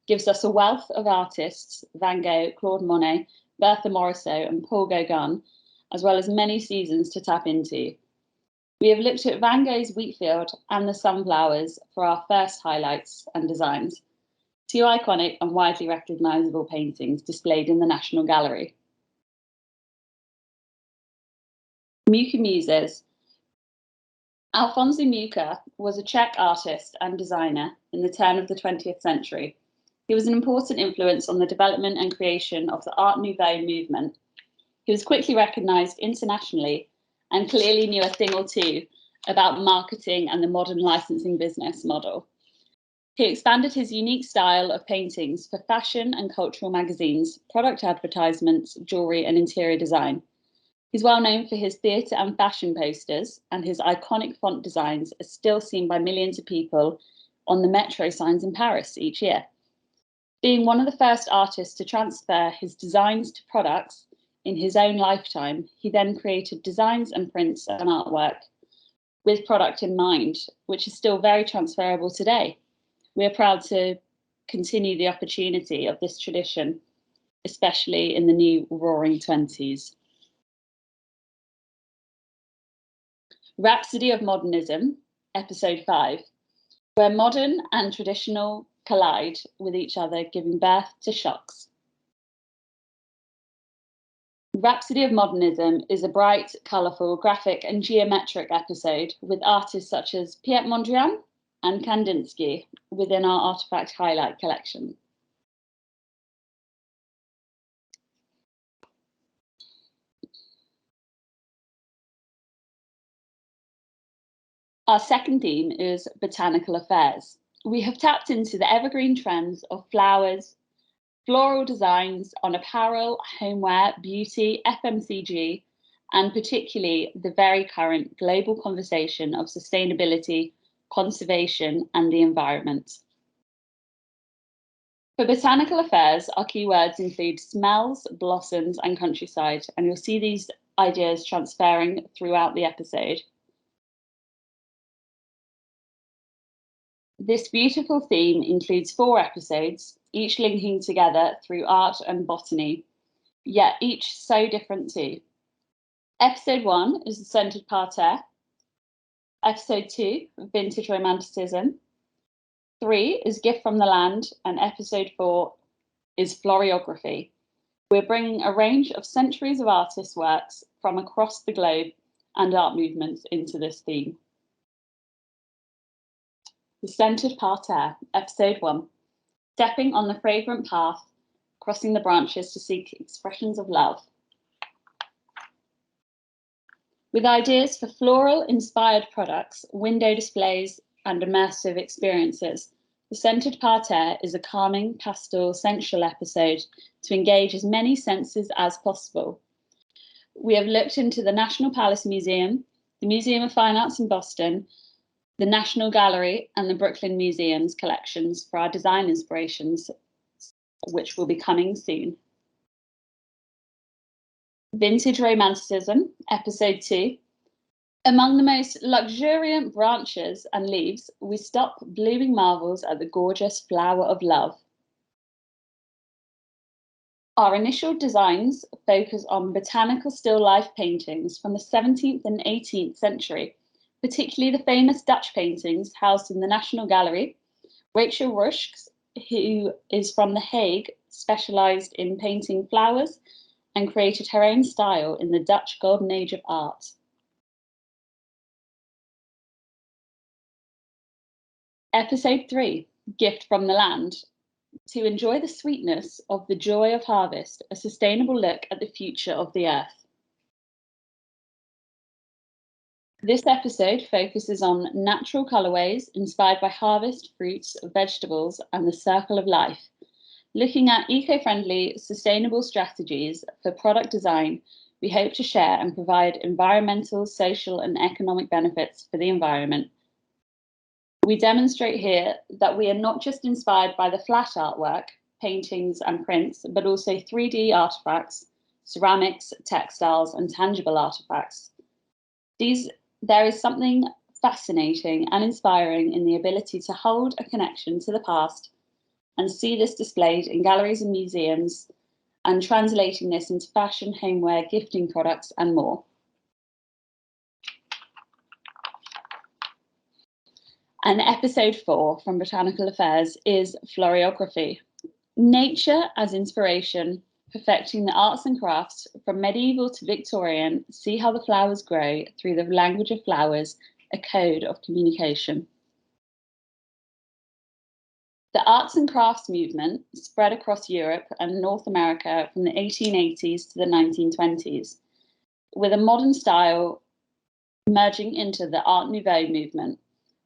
gives us a wealth of artists, Van Gogh, Claude Monet, Bertha Morisot and Paul Gauguin, as well as many seasons to tap into. We have looked at Van Gogh's Wheatfield and the Sunflowers for our first highlights and designs, two iconic and widely recognisable paintings displayed in the National Gallery. Mucha Muses. Alfonso Mucha was a Czech artist and designer in the turn of the 20th century. He was an important influence on the development and creation of the Art Nouveau movement. He was quickly recognised internationally and clearly knew a thing or two about marketing and the modern licensing business model. He expanded his unique style of paintings for fashion and cultural magazines, product advertisements, jewellery and interior design. He's well known for his theatre and fashion posters, and his iconic font designs are still seen by millions of people on the metro signs in Paris each year. Being one of the first artists to transfer his designs to products in his own lifetime, he then created designs and prints and artwork with product in mind, which is still very transferable today. We are proud to continue the opportunity of this tradition, especially in the new Roaring 20s. Rhapsody of Modernism, Episode 5, where modern and traditional collide with each other, giving birth to shocks. Rhapsody of Modernism is a bright, colourful, graphic and geometric episode with artists such as Piet Mondrian and Kandinsky within our Artifact Highlight collection. Our second theme is botanical affairs. We have tapped into the evergreen trends of flowers, floral designs on apparel, homeware, beauty, FMCG, and particularly the very current global conversation of sustainability, conservation, and the environment. For botanical affairs, our keywords include smells, blossoms, and countryside, and you'll see these ideas transferring throughout the episode. This beautiful theme includes 4 episodes, each linking together through art and botany, yet each so different too. Episode 1 is the Scented Parterre. Episode 2, Vintage Romanticism. 3 is Gift from the Land, and Episode 4 is Floriography. We're bringing a range of centuries of artists' works from across the globe and art movements into this theme. The Scented Parterre, Episode 1. Stepping on the fragrant path, crossing the branches to seek expressions of love. With ideas for floral-inspired products, window displays, and immersive experiences, the Scented Parterre is a calming, pastoral, sensual episode to engage as many senses as possible. We have looked into the National Palace Museum, the Museum of Fine Arts in Boston, the National Gallery and the Brooklyn Museum's collections for our design inspirations, which will be coming soon. Vintage Romanticism, Episode 2. Among the most luxuriant branches and leaves, we stop blooming marvels at the gorgeous flower of love. Our initial designs focus on botanical still life paintings from the 17th and 18th century, particularly the famous Dutch paintings housed in the National Gallery. Rachel Ruschks, who is from The Hague, specialised in painting flowers and created her own style in the Dutch Golden Age of art. Episode 3, Gift from the Land. to enjoy the sweetness of the joy of harvest, a sustainable look at the future of the earth. This episode focuses on natural colourways inspired by harvest, fruits, vegetables, and the circle of life, looking at eco-friendly, sustainable strategies for product design. We hope to share and provide environmental, social, and economic benefits for the environment. We demonstrate here that we are not just inspired by the flat artwork, paintings, and prints, but also 3D artifacts, ceramics, textiles, and tangible artifacts. There is something fascinating and inspiring in the ability to hold a connection to the past and see this displayed in galleries and museums, and translating this into fashion, homeware, gifting products, and more. And episode 4 from Botanical Affairs is Floriography. Nature as inspiration, perfecting the arts and crafts from medieval to Victorian, see how the flowers grow through the language of flowers, a code of communication. The arts and crafts movement spread across Europe and North America from the 1880s to the 1920s, with a modern style merging into the Art Nouveau movement.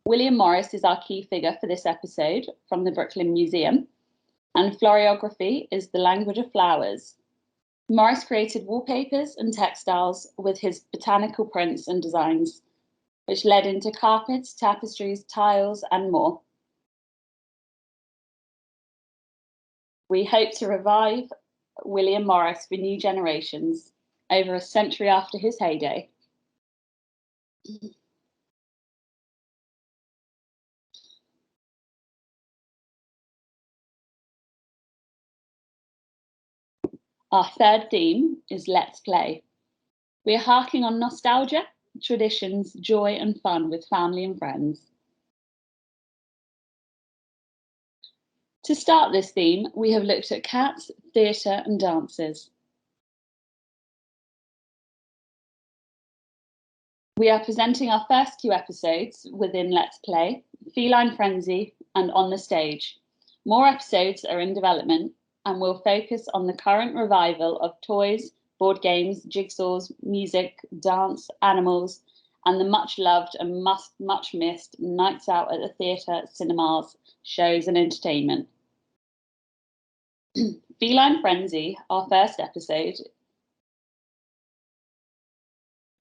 William Morris is our key figure for this episode from the Brooklyn Museum, and floriography is the language of flowers. Morris created wallpapers and textiles with his botanical prints and designs, which led into carpets, tapestries, tiles, and more. We hope to revive William Morris for new generations over a century after his heyday. Our third theme is Let's Play. We are harking on nostalgia, traditions, joy, and fun with family and friends. To start this theme, we have looked at cats, theatre, and dances. We are presenting our first 2 episodes within Let's Play, Feline Frenzy and On the Stage. More episodes are in development and will focus on the current revival of toys, board games, jigsaws, music, dance, animals, and the much loved and much missed nights out at the theatre, cinemas, shows, and entertainment. Feline Frenzy, our first episode.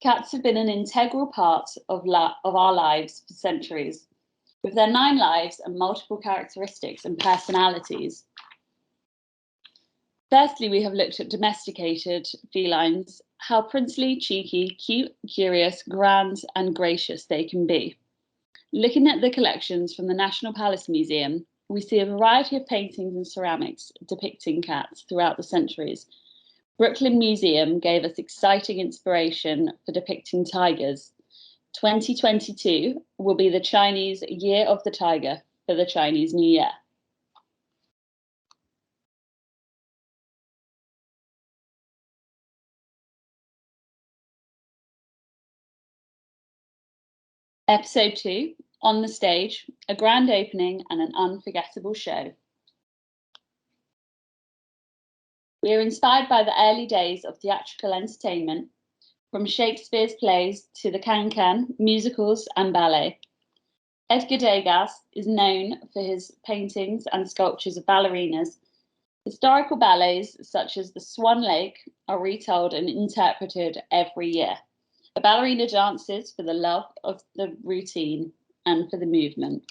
Cats have been an integral part of our lives for centuries, with their 9 lives and multiple characteristics and personalities. Firstly, we have looked at domesticated felines, how princely, cheeky, cute, curious, grand, and gracious they can be. Looking at the collections from the National Palace Museum, we see a variety of paintings and ceramics depicting cats throughout the centuries. Brooklyn Museum gave us exciting inspiration for depicting tigers. 2022 will be the Chinese Year of the Tiger for the Chinese New Year. Episode 2, On the Stage, a grand opening and an unforgettable show. We are inspired by the early days of theatrical entertainment, from Shakespeare's plays to the can-can, musicals and ballet. Edgar Degas is known for his paintings and sculptures of ballerinas. Historical ballets such as the Swan Lake are retold and interpreted every year. A ballerina dances for the love of the routine and for the movement.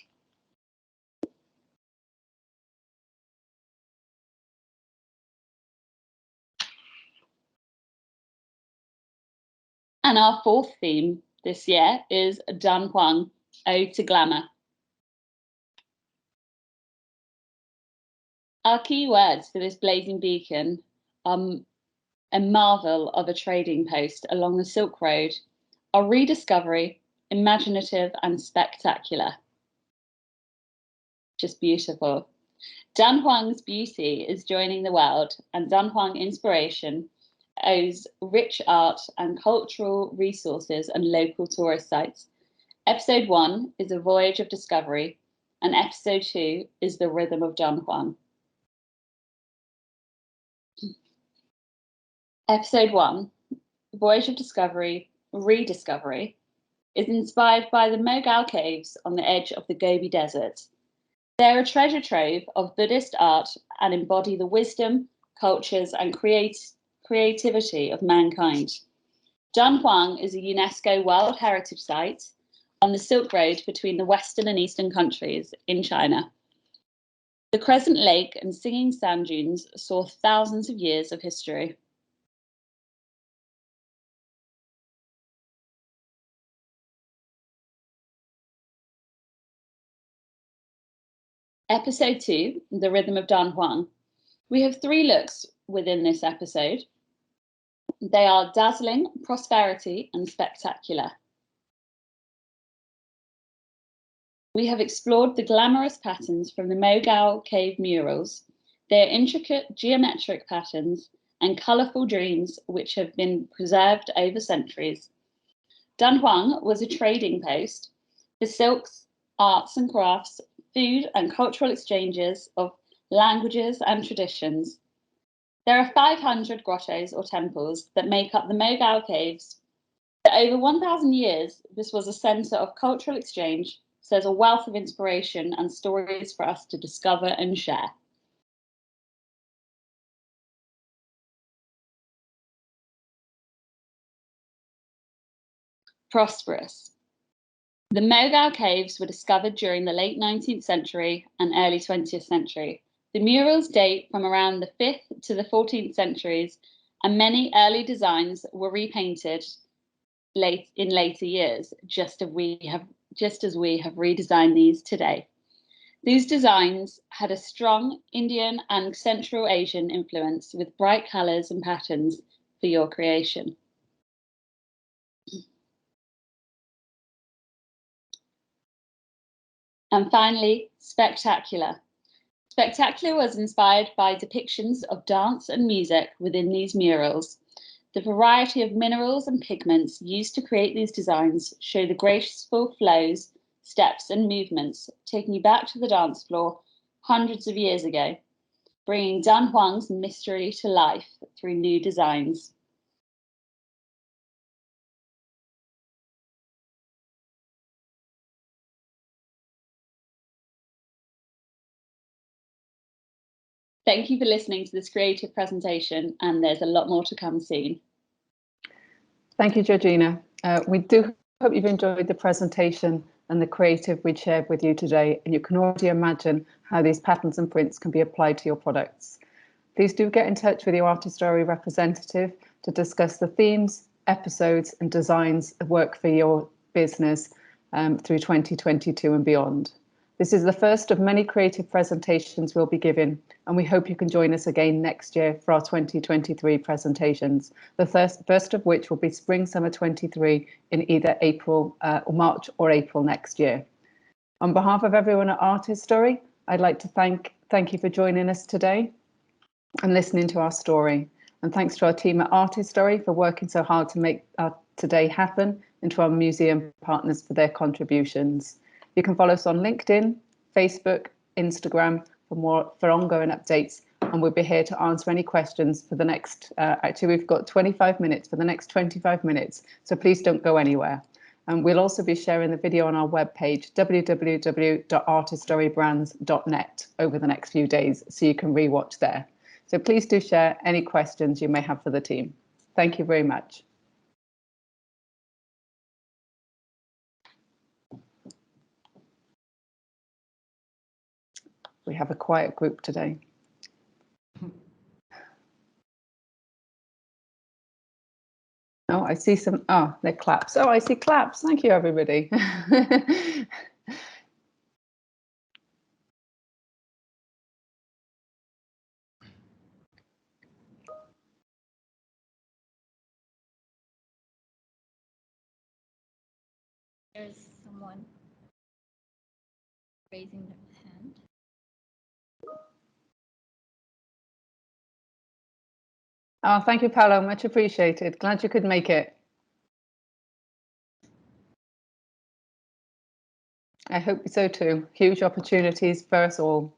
And our 4th theme this year is Dan Huang, Ode to Glamour. Our key words for this blazing beacon are a marvel of a trading post along the Silk Road, are rediscovery, imaginative and spectacular. Just beautiful. Dan Huang's beauty is joining the world, and Dan Huang Inspiration owes rich art and cultural resources and local tourist sites. Episode 1 is a voyage of discovery, and episode 2 is the rhythm of Dan Huang. Episode 1, Voyage of Discovery, Rediscovery, is inspired by the Mogao Caves on the edge of the Gobi Desert. They're a treasure trove of Buddhist art and embody the wisdom, cultures, and creativity of mankind. Dunhuang is a UNESCO World Heritage Site on the Silk Road between the Western and Eastern countries in China. The Crescent Lake and Singing Sand Dunes saw thousands of years of history. Episode 2, The Rhythm of Dunhuang. We have 3 looks within this episode. They are dazzling, prosperity, and spectacular. We have explored the glamorous patterns from the Mogao cave murals, their intricate geometric patterns and colourful dreams which have been preserved over centuries. Dunhuang was a trading post for silks, arts and crafts, food and cultural exchanges of languages and traditions. There are 500 grottos or temples that make up the Mogao caves. For over 1,000 years, this was a centre of cultural exchange, so there's a wealth of inspiration and stories for us to discover and share. Prosperous. The Mogao caves were discovered during the late 19th century and early 20th century. The murals date from around the 5th to the 14th centuries, and many early designs were repainted in later years, just as we have redesigned these today. These designs had a strong Indian and Central Asian influence with bright colours and patterns for your creation. And finally, spectacular. Spectacular was inspired by depictions of dance and music within these murals. The variety of minerals and pigments used to create these designs show the graceful flows, steps and movements, taking you back to the dance floor hundreds of years ago, bringing Dunhuang's mystery to life through new designs. Thank you for listening to this creative presentation, and there's a lot more to come soon. Thank you, Georgina. We do hope you've enjoyed the presentation and the creative we shared with you today, and you can already imagine how these patterns and prints can be applied to your products. Please do get in touch with your ARTiSTORY representative to discuss the themes, episodes and designs that work for your business through 2022 and beyond. This is the first of many creative presentations we'll be giving, and we hope you can join us again next year for our 2023 presentations, the first of which will be Spring Summer 23 in either April or March or April next year. On behalf of everyone at ARTiSTORY, I'd like to thank you for joining us today and listening to our story. And thanks to our team at ARTiSTORY for working so hard to make today happen, and to our museum partners for their contributions. You can follow us on LinkedIn, Facebook, Instagram for ongoing updates, and we'll be here to answer any questions for the next, actually we've got 25 minutes for the next 25 minutes, so please don't go anywhere. And we'll also be sharing the video on our webpage, www.artistorybrands.net, over the next few days, so you can rewatch there. So please do share any questions you may have for the team. Thank you very much. We have a quiet group today. Oh, I see some, oh, they're claps. Oh, I see claps. Thank you, everybody. There's someone raising their hand. Oh, thank you, Paolo. Much appreciated. Glad you could make it. I hope so too. Huge opportunities for us all.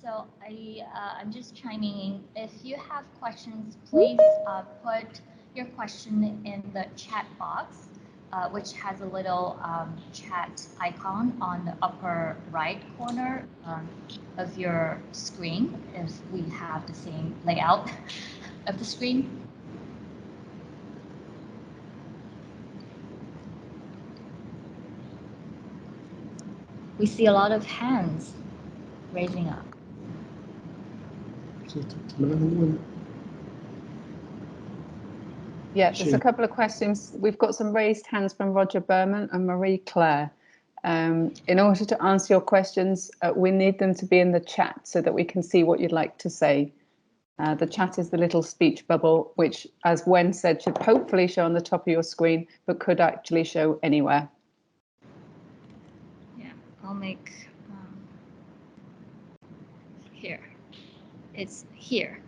So I'm just chiming in. If you have questions, please put your question in the chat box, which has a little chat icon on the upper right corner of your screen, if we have the same layout of the screen. We see a lot of hands raising up. Yeah, there's a couple of questions. We've got some raised hands from Roger Berman and Marie Claire. In order to answer your questions, we need them to be in the chat so that we can see what you'd like to say. The chat is the little speech bubble, which, as Wen said, should hopefully show on the top of your screen, but could actually show anywhere. Yeah, I'll make here. It's here.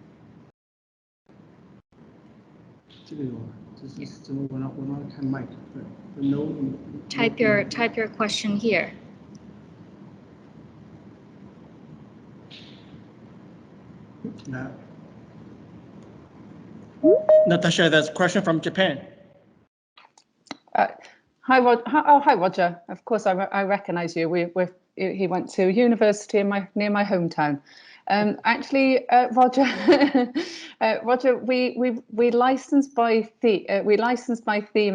Type your question here. Natasha, that's a question from Japan. Hi, Roger. Of course, I recognise you. He went to university near my hometown. Actually, Roger, Roger, we license by theme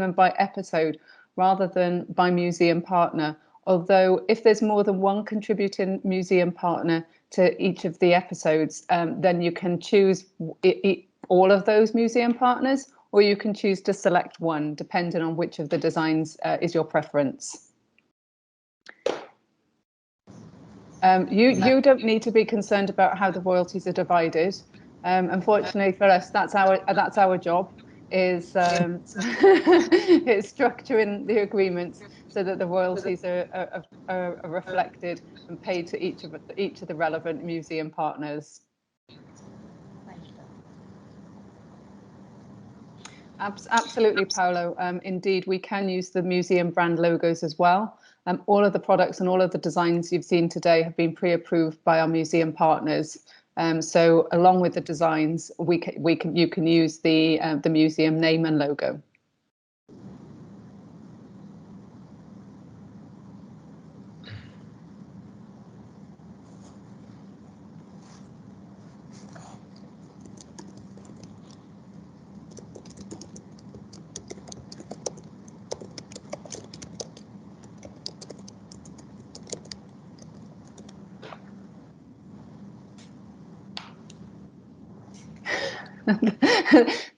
and by episode rather than by museum partner. Although, if there's more than one contributing museum partner to each of the episodes, then you can choose all of those museum partners, or you can choose to select one, depending on which of the designs is your preference. You don't need to be concerned about how the royalties are divided. Unfortunately for us, that's our job, is structuring the agreements so that the royalties are reflected and paid to each of the relevant museum partners. Absolutely, Paolo. Indeed, we can use the museum brand logos as well. All of the products and all of the designs you've seen today have been pre-approved by our museum partners. So along with the designs, you can use the museum name and logo.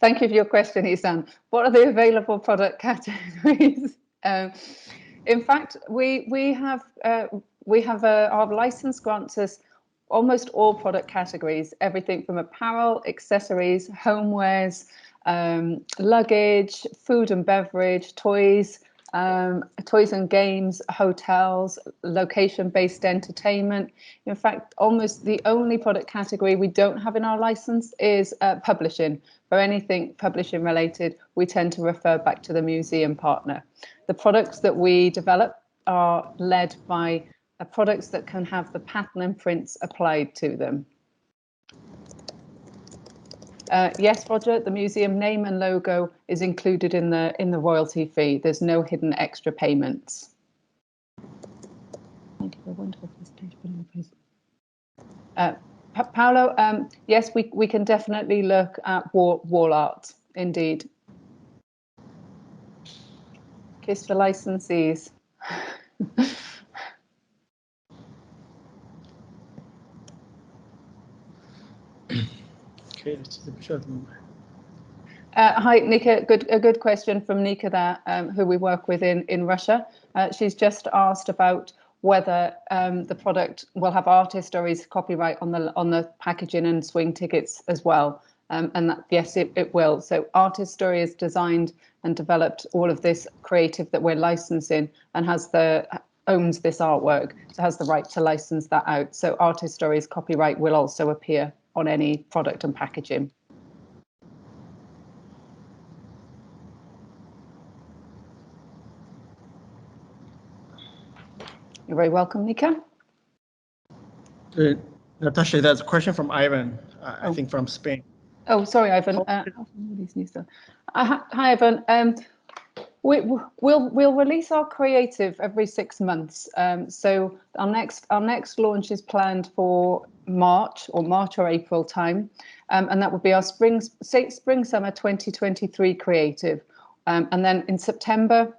Thank you for your question, Isan. What are the available product categories? In fact, we have our license grants us almost all product categories, everything from apparel, accessories, homewares, luggage, food and beverage, toys and games, hotels, location-based entertainment. In fact, almost the only product category we don't have in our license is publishing. For anything publishing related, we tend to refer back to the museum partner. The products that we develop are led by products that can have the pattern and prints applied to them. Yes, Roger, the museum name and logo is included in the royalty fee. There's no hidden extra payments. Thank you for a wonderful presentation. Paolo, yes, we can definitely look at wall art, indeed. Kiss for licensees. Hi, Nika. A good question from Nika there, who we work with in Russia. She's just asked about whether the product will have ARTiSTORY's copyright on the packaging and swing tickets as well. And that, yes, it will. So ARTiSTORY has designed and developed all of this creative that we're licensing and owns this artwork, so has the right to license that out. So ARTiSTORY's copyright will also appear on any product and packaging. You're very welcome, Nika. Natasha, there's a question from Ivan, I think from Spain. Oh, sorry, Ivan. Hi, Ivan. We'll release our creative every 6 months. So our next launch is planned for March or April time, and that will be our spring summer 2023 creative. And then in September,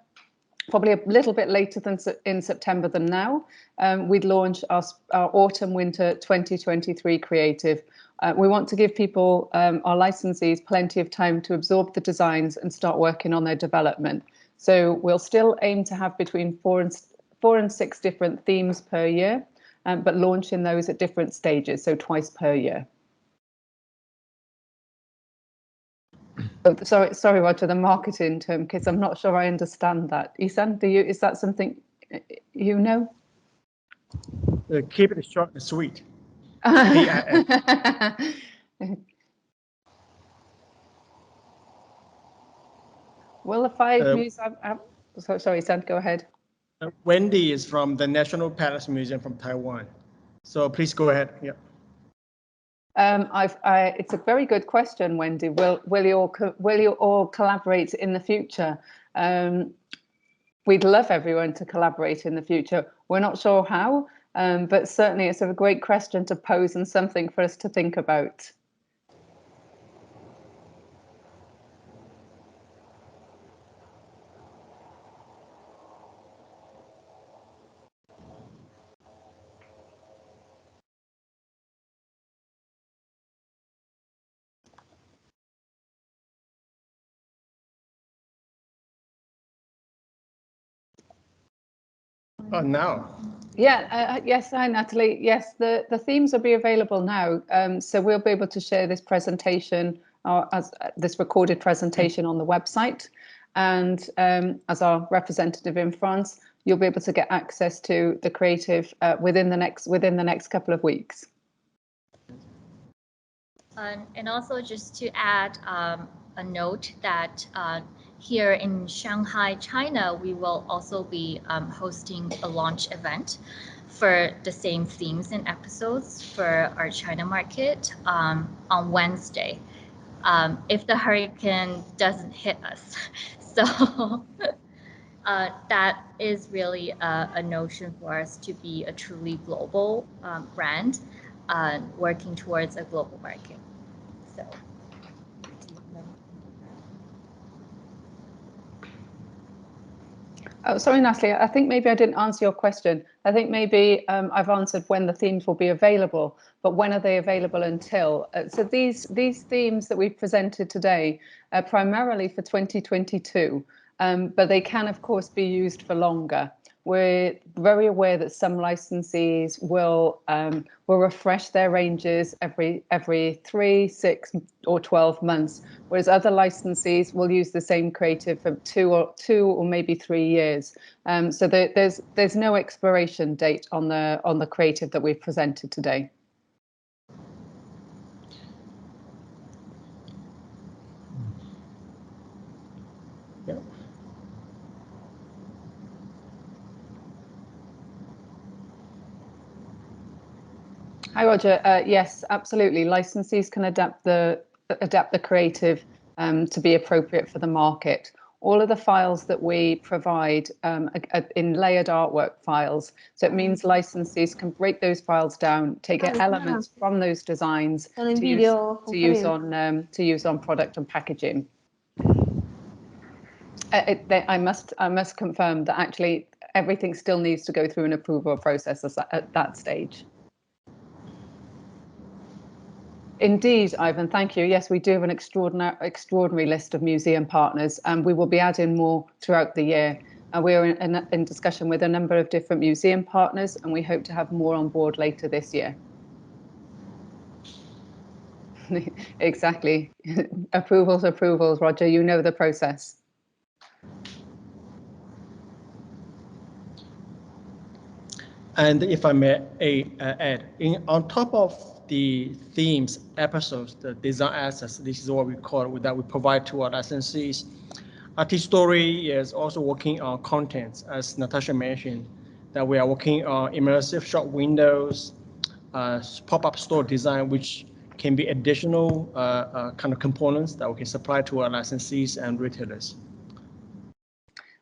probably a little bit later than in September than now, we'd launch our autumn winter 2023 creative. We want to give people, our licensees, plenty of time to absorb the designs and start working on their development. So we'll still aim to have between four and six different themes per year, but launching those at different stages, so twice per year. Oh, sorry, Roger, the marketing term, because I'm not sure I understand that. Isan, is that something you know? Keep it short and sweet. Well, the five news. Sorry, Isan, go ahead. Wendy is from the National Palace Museum from Taiwan. So please go ahead. Yeah. It's a very good question, Wendy. Will you all collaborate in the future? We'd love everyone to collaborate in the future. We're not sure how, but certainly it's a great question to pose and something for us to think about. Oh, now. Yeah, yes, hi, Natalie. Yes, the themes will be available now. So we'll be able to share this presentation as this recorded presentation on the website. And as our representative in France, you'll be able to get access to the creative within the next couple of weeks. And also just to add a note that here in Shanghai, China, we will also be hosting a launch event for the same themes and episodes for our China market on Wednesday, if the hurricane doesn't hit us. So that is really a notion for us to be a truly global brand working towards a global market. So. Oh, sorry, Natalie, I think maybe I didn't answer your question. I think maybe I've answered when the themes will be available, but when are they available until? So these themes that we've presented today are primarily for 2022, but they can, of course, be used for longer. We're very aware that some licensees will refresh their ranges every 3, 6, or 12 months, whereas other licensees will use the same creative for two or maybe 3 years. So there's no expiration date on the creative that we've presented today. Hi, Roger. Yes, absolutely. Licensees can adapt the creative to be appropriate for the market. All of the files that we provide in layered artwork files. So it means licensees can break those files down, take elements from those designs to use on product and packaging. I must confirm that actually everything still needs to go through an approval process at that stage. Indeed, Ivan, thank you. Yes, we do have an extraordinary list of museum partners, and we will be adding more throughout the year. We are in discussion with a number of different museum partners, and we hope to have more on board later this year. Exactly. Approvals, Roger, you know the process. And if I may add, on top of the themes, episodes, the design assets, this is what we call that we provide to our licensees. ARTiSTORY is also working on contents, as Natasha mentioned, that we are working on immersive shop windows, pop-up store design, which can be additional kind of components that we can supply to our licensees and retailers.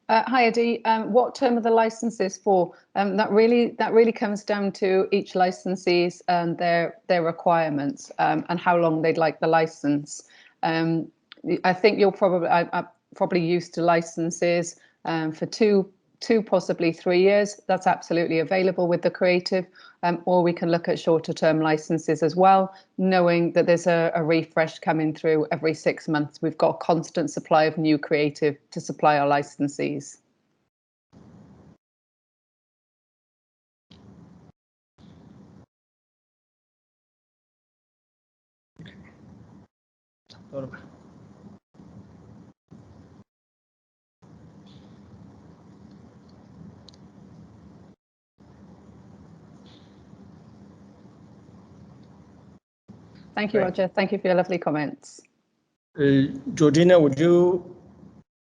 Hi, Adi. What term are the licenses for? That really comes down to each licensees and their requirements and how long they'd like the license. I think you're probably used to licenses for two, possibly 3 years. That's absolutely available with the creative, or we can look at shorter term licenses as well, knowing that there's a refresh coming through every 6 months. We've got a constant supply of new creative to supply our licensees. Thank you, Roger. Thank you for your lovely comments. Georgina,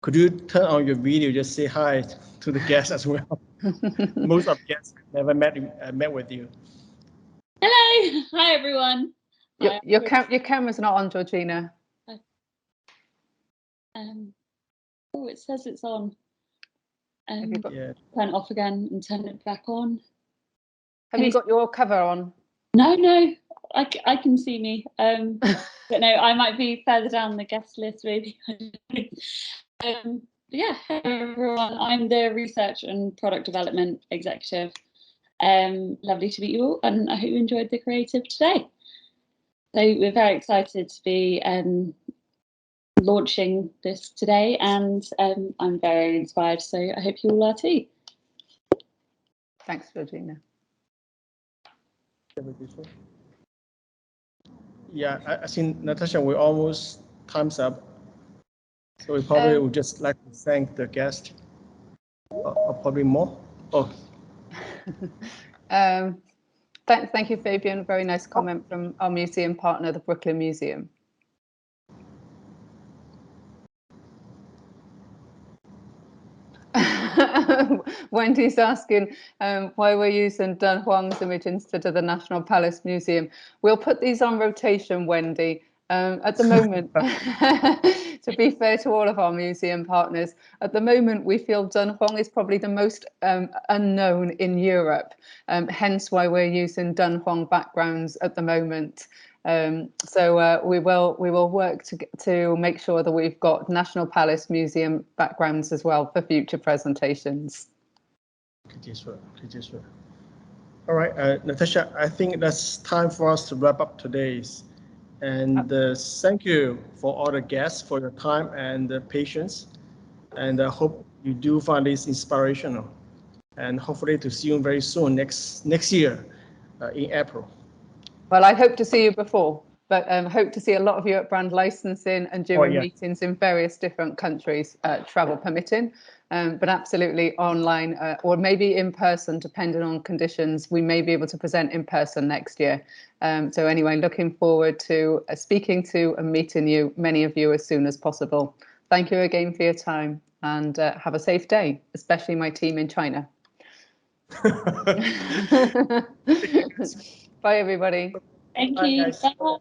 could you turn on your video, just say hi to the guests as well? Most of the guests never met with you. Hello, hi everyone. Your camera's not on, Georgina. Oh, it says it's on. Yeah. Turn it off again and turn it back on. Have you got your cover on? No, I can see me. But no, I might be further down the guest list maybe. Yeah, hey everyone. I'm the research and product development executive. Lovely to meet you all, and I hope you enjoyed the creative today. So we're very excited to be launching this today, and I'm very inspired, so I hope you all are too. Thanks, Georgina. Yeah, I think, Natasha, we're almost time's up. So we probably would just like to thank the guest, or probably more. Oh. Thank you, Fabian. Very nice comment from our museum partner, the Brooklyn Museum. Wendy's asking why we're using Dun Huang's image instead of the National Palace Museum. We'll put these on rotation, Wendy. At the moment, to be fair to all of our museum partners, at the moment we feel Dun Huang is probably the most unknown in Europe, hence why we're using Dun Huang backgrounds at the moment. So we will work to make sure that we've got National Palace Museum backgrounds as well for future presentations. All right, Natasha, I think that's time for us to wrap up today's. And thank you for all the guests for your time and patience. And I hope you do find this inspirational. And hopefully to see you very soon next year in April. Well, I hope to see you before, but hope to see a lot of you at brand licensing and during meetings in various different countries, travel permitting, but absolutely online or maybe in person, depending on conditions. We may be able to present in person next year. So anyway, looking forward to speaking to and meeting you, many of you, as soon as possible. Thank you again for your time, and have a safe day, especially my team in China. Bye, everybody. Thank you. Bye.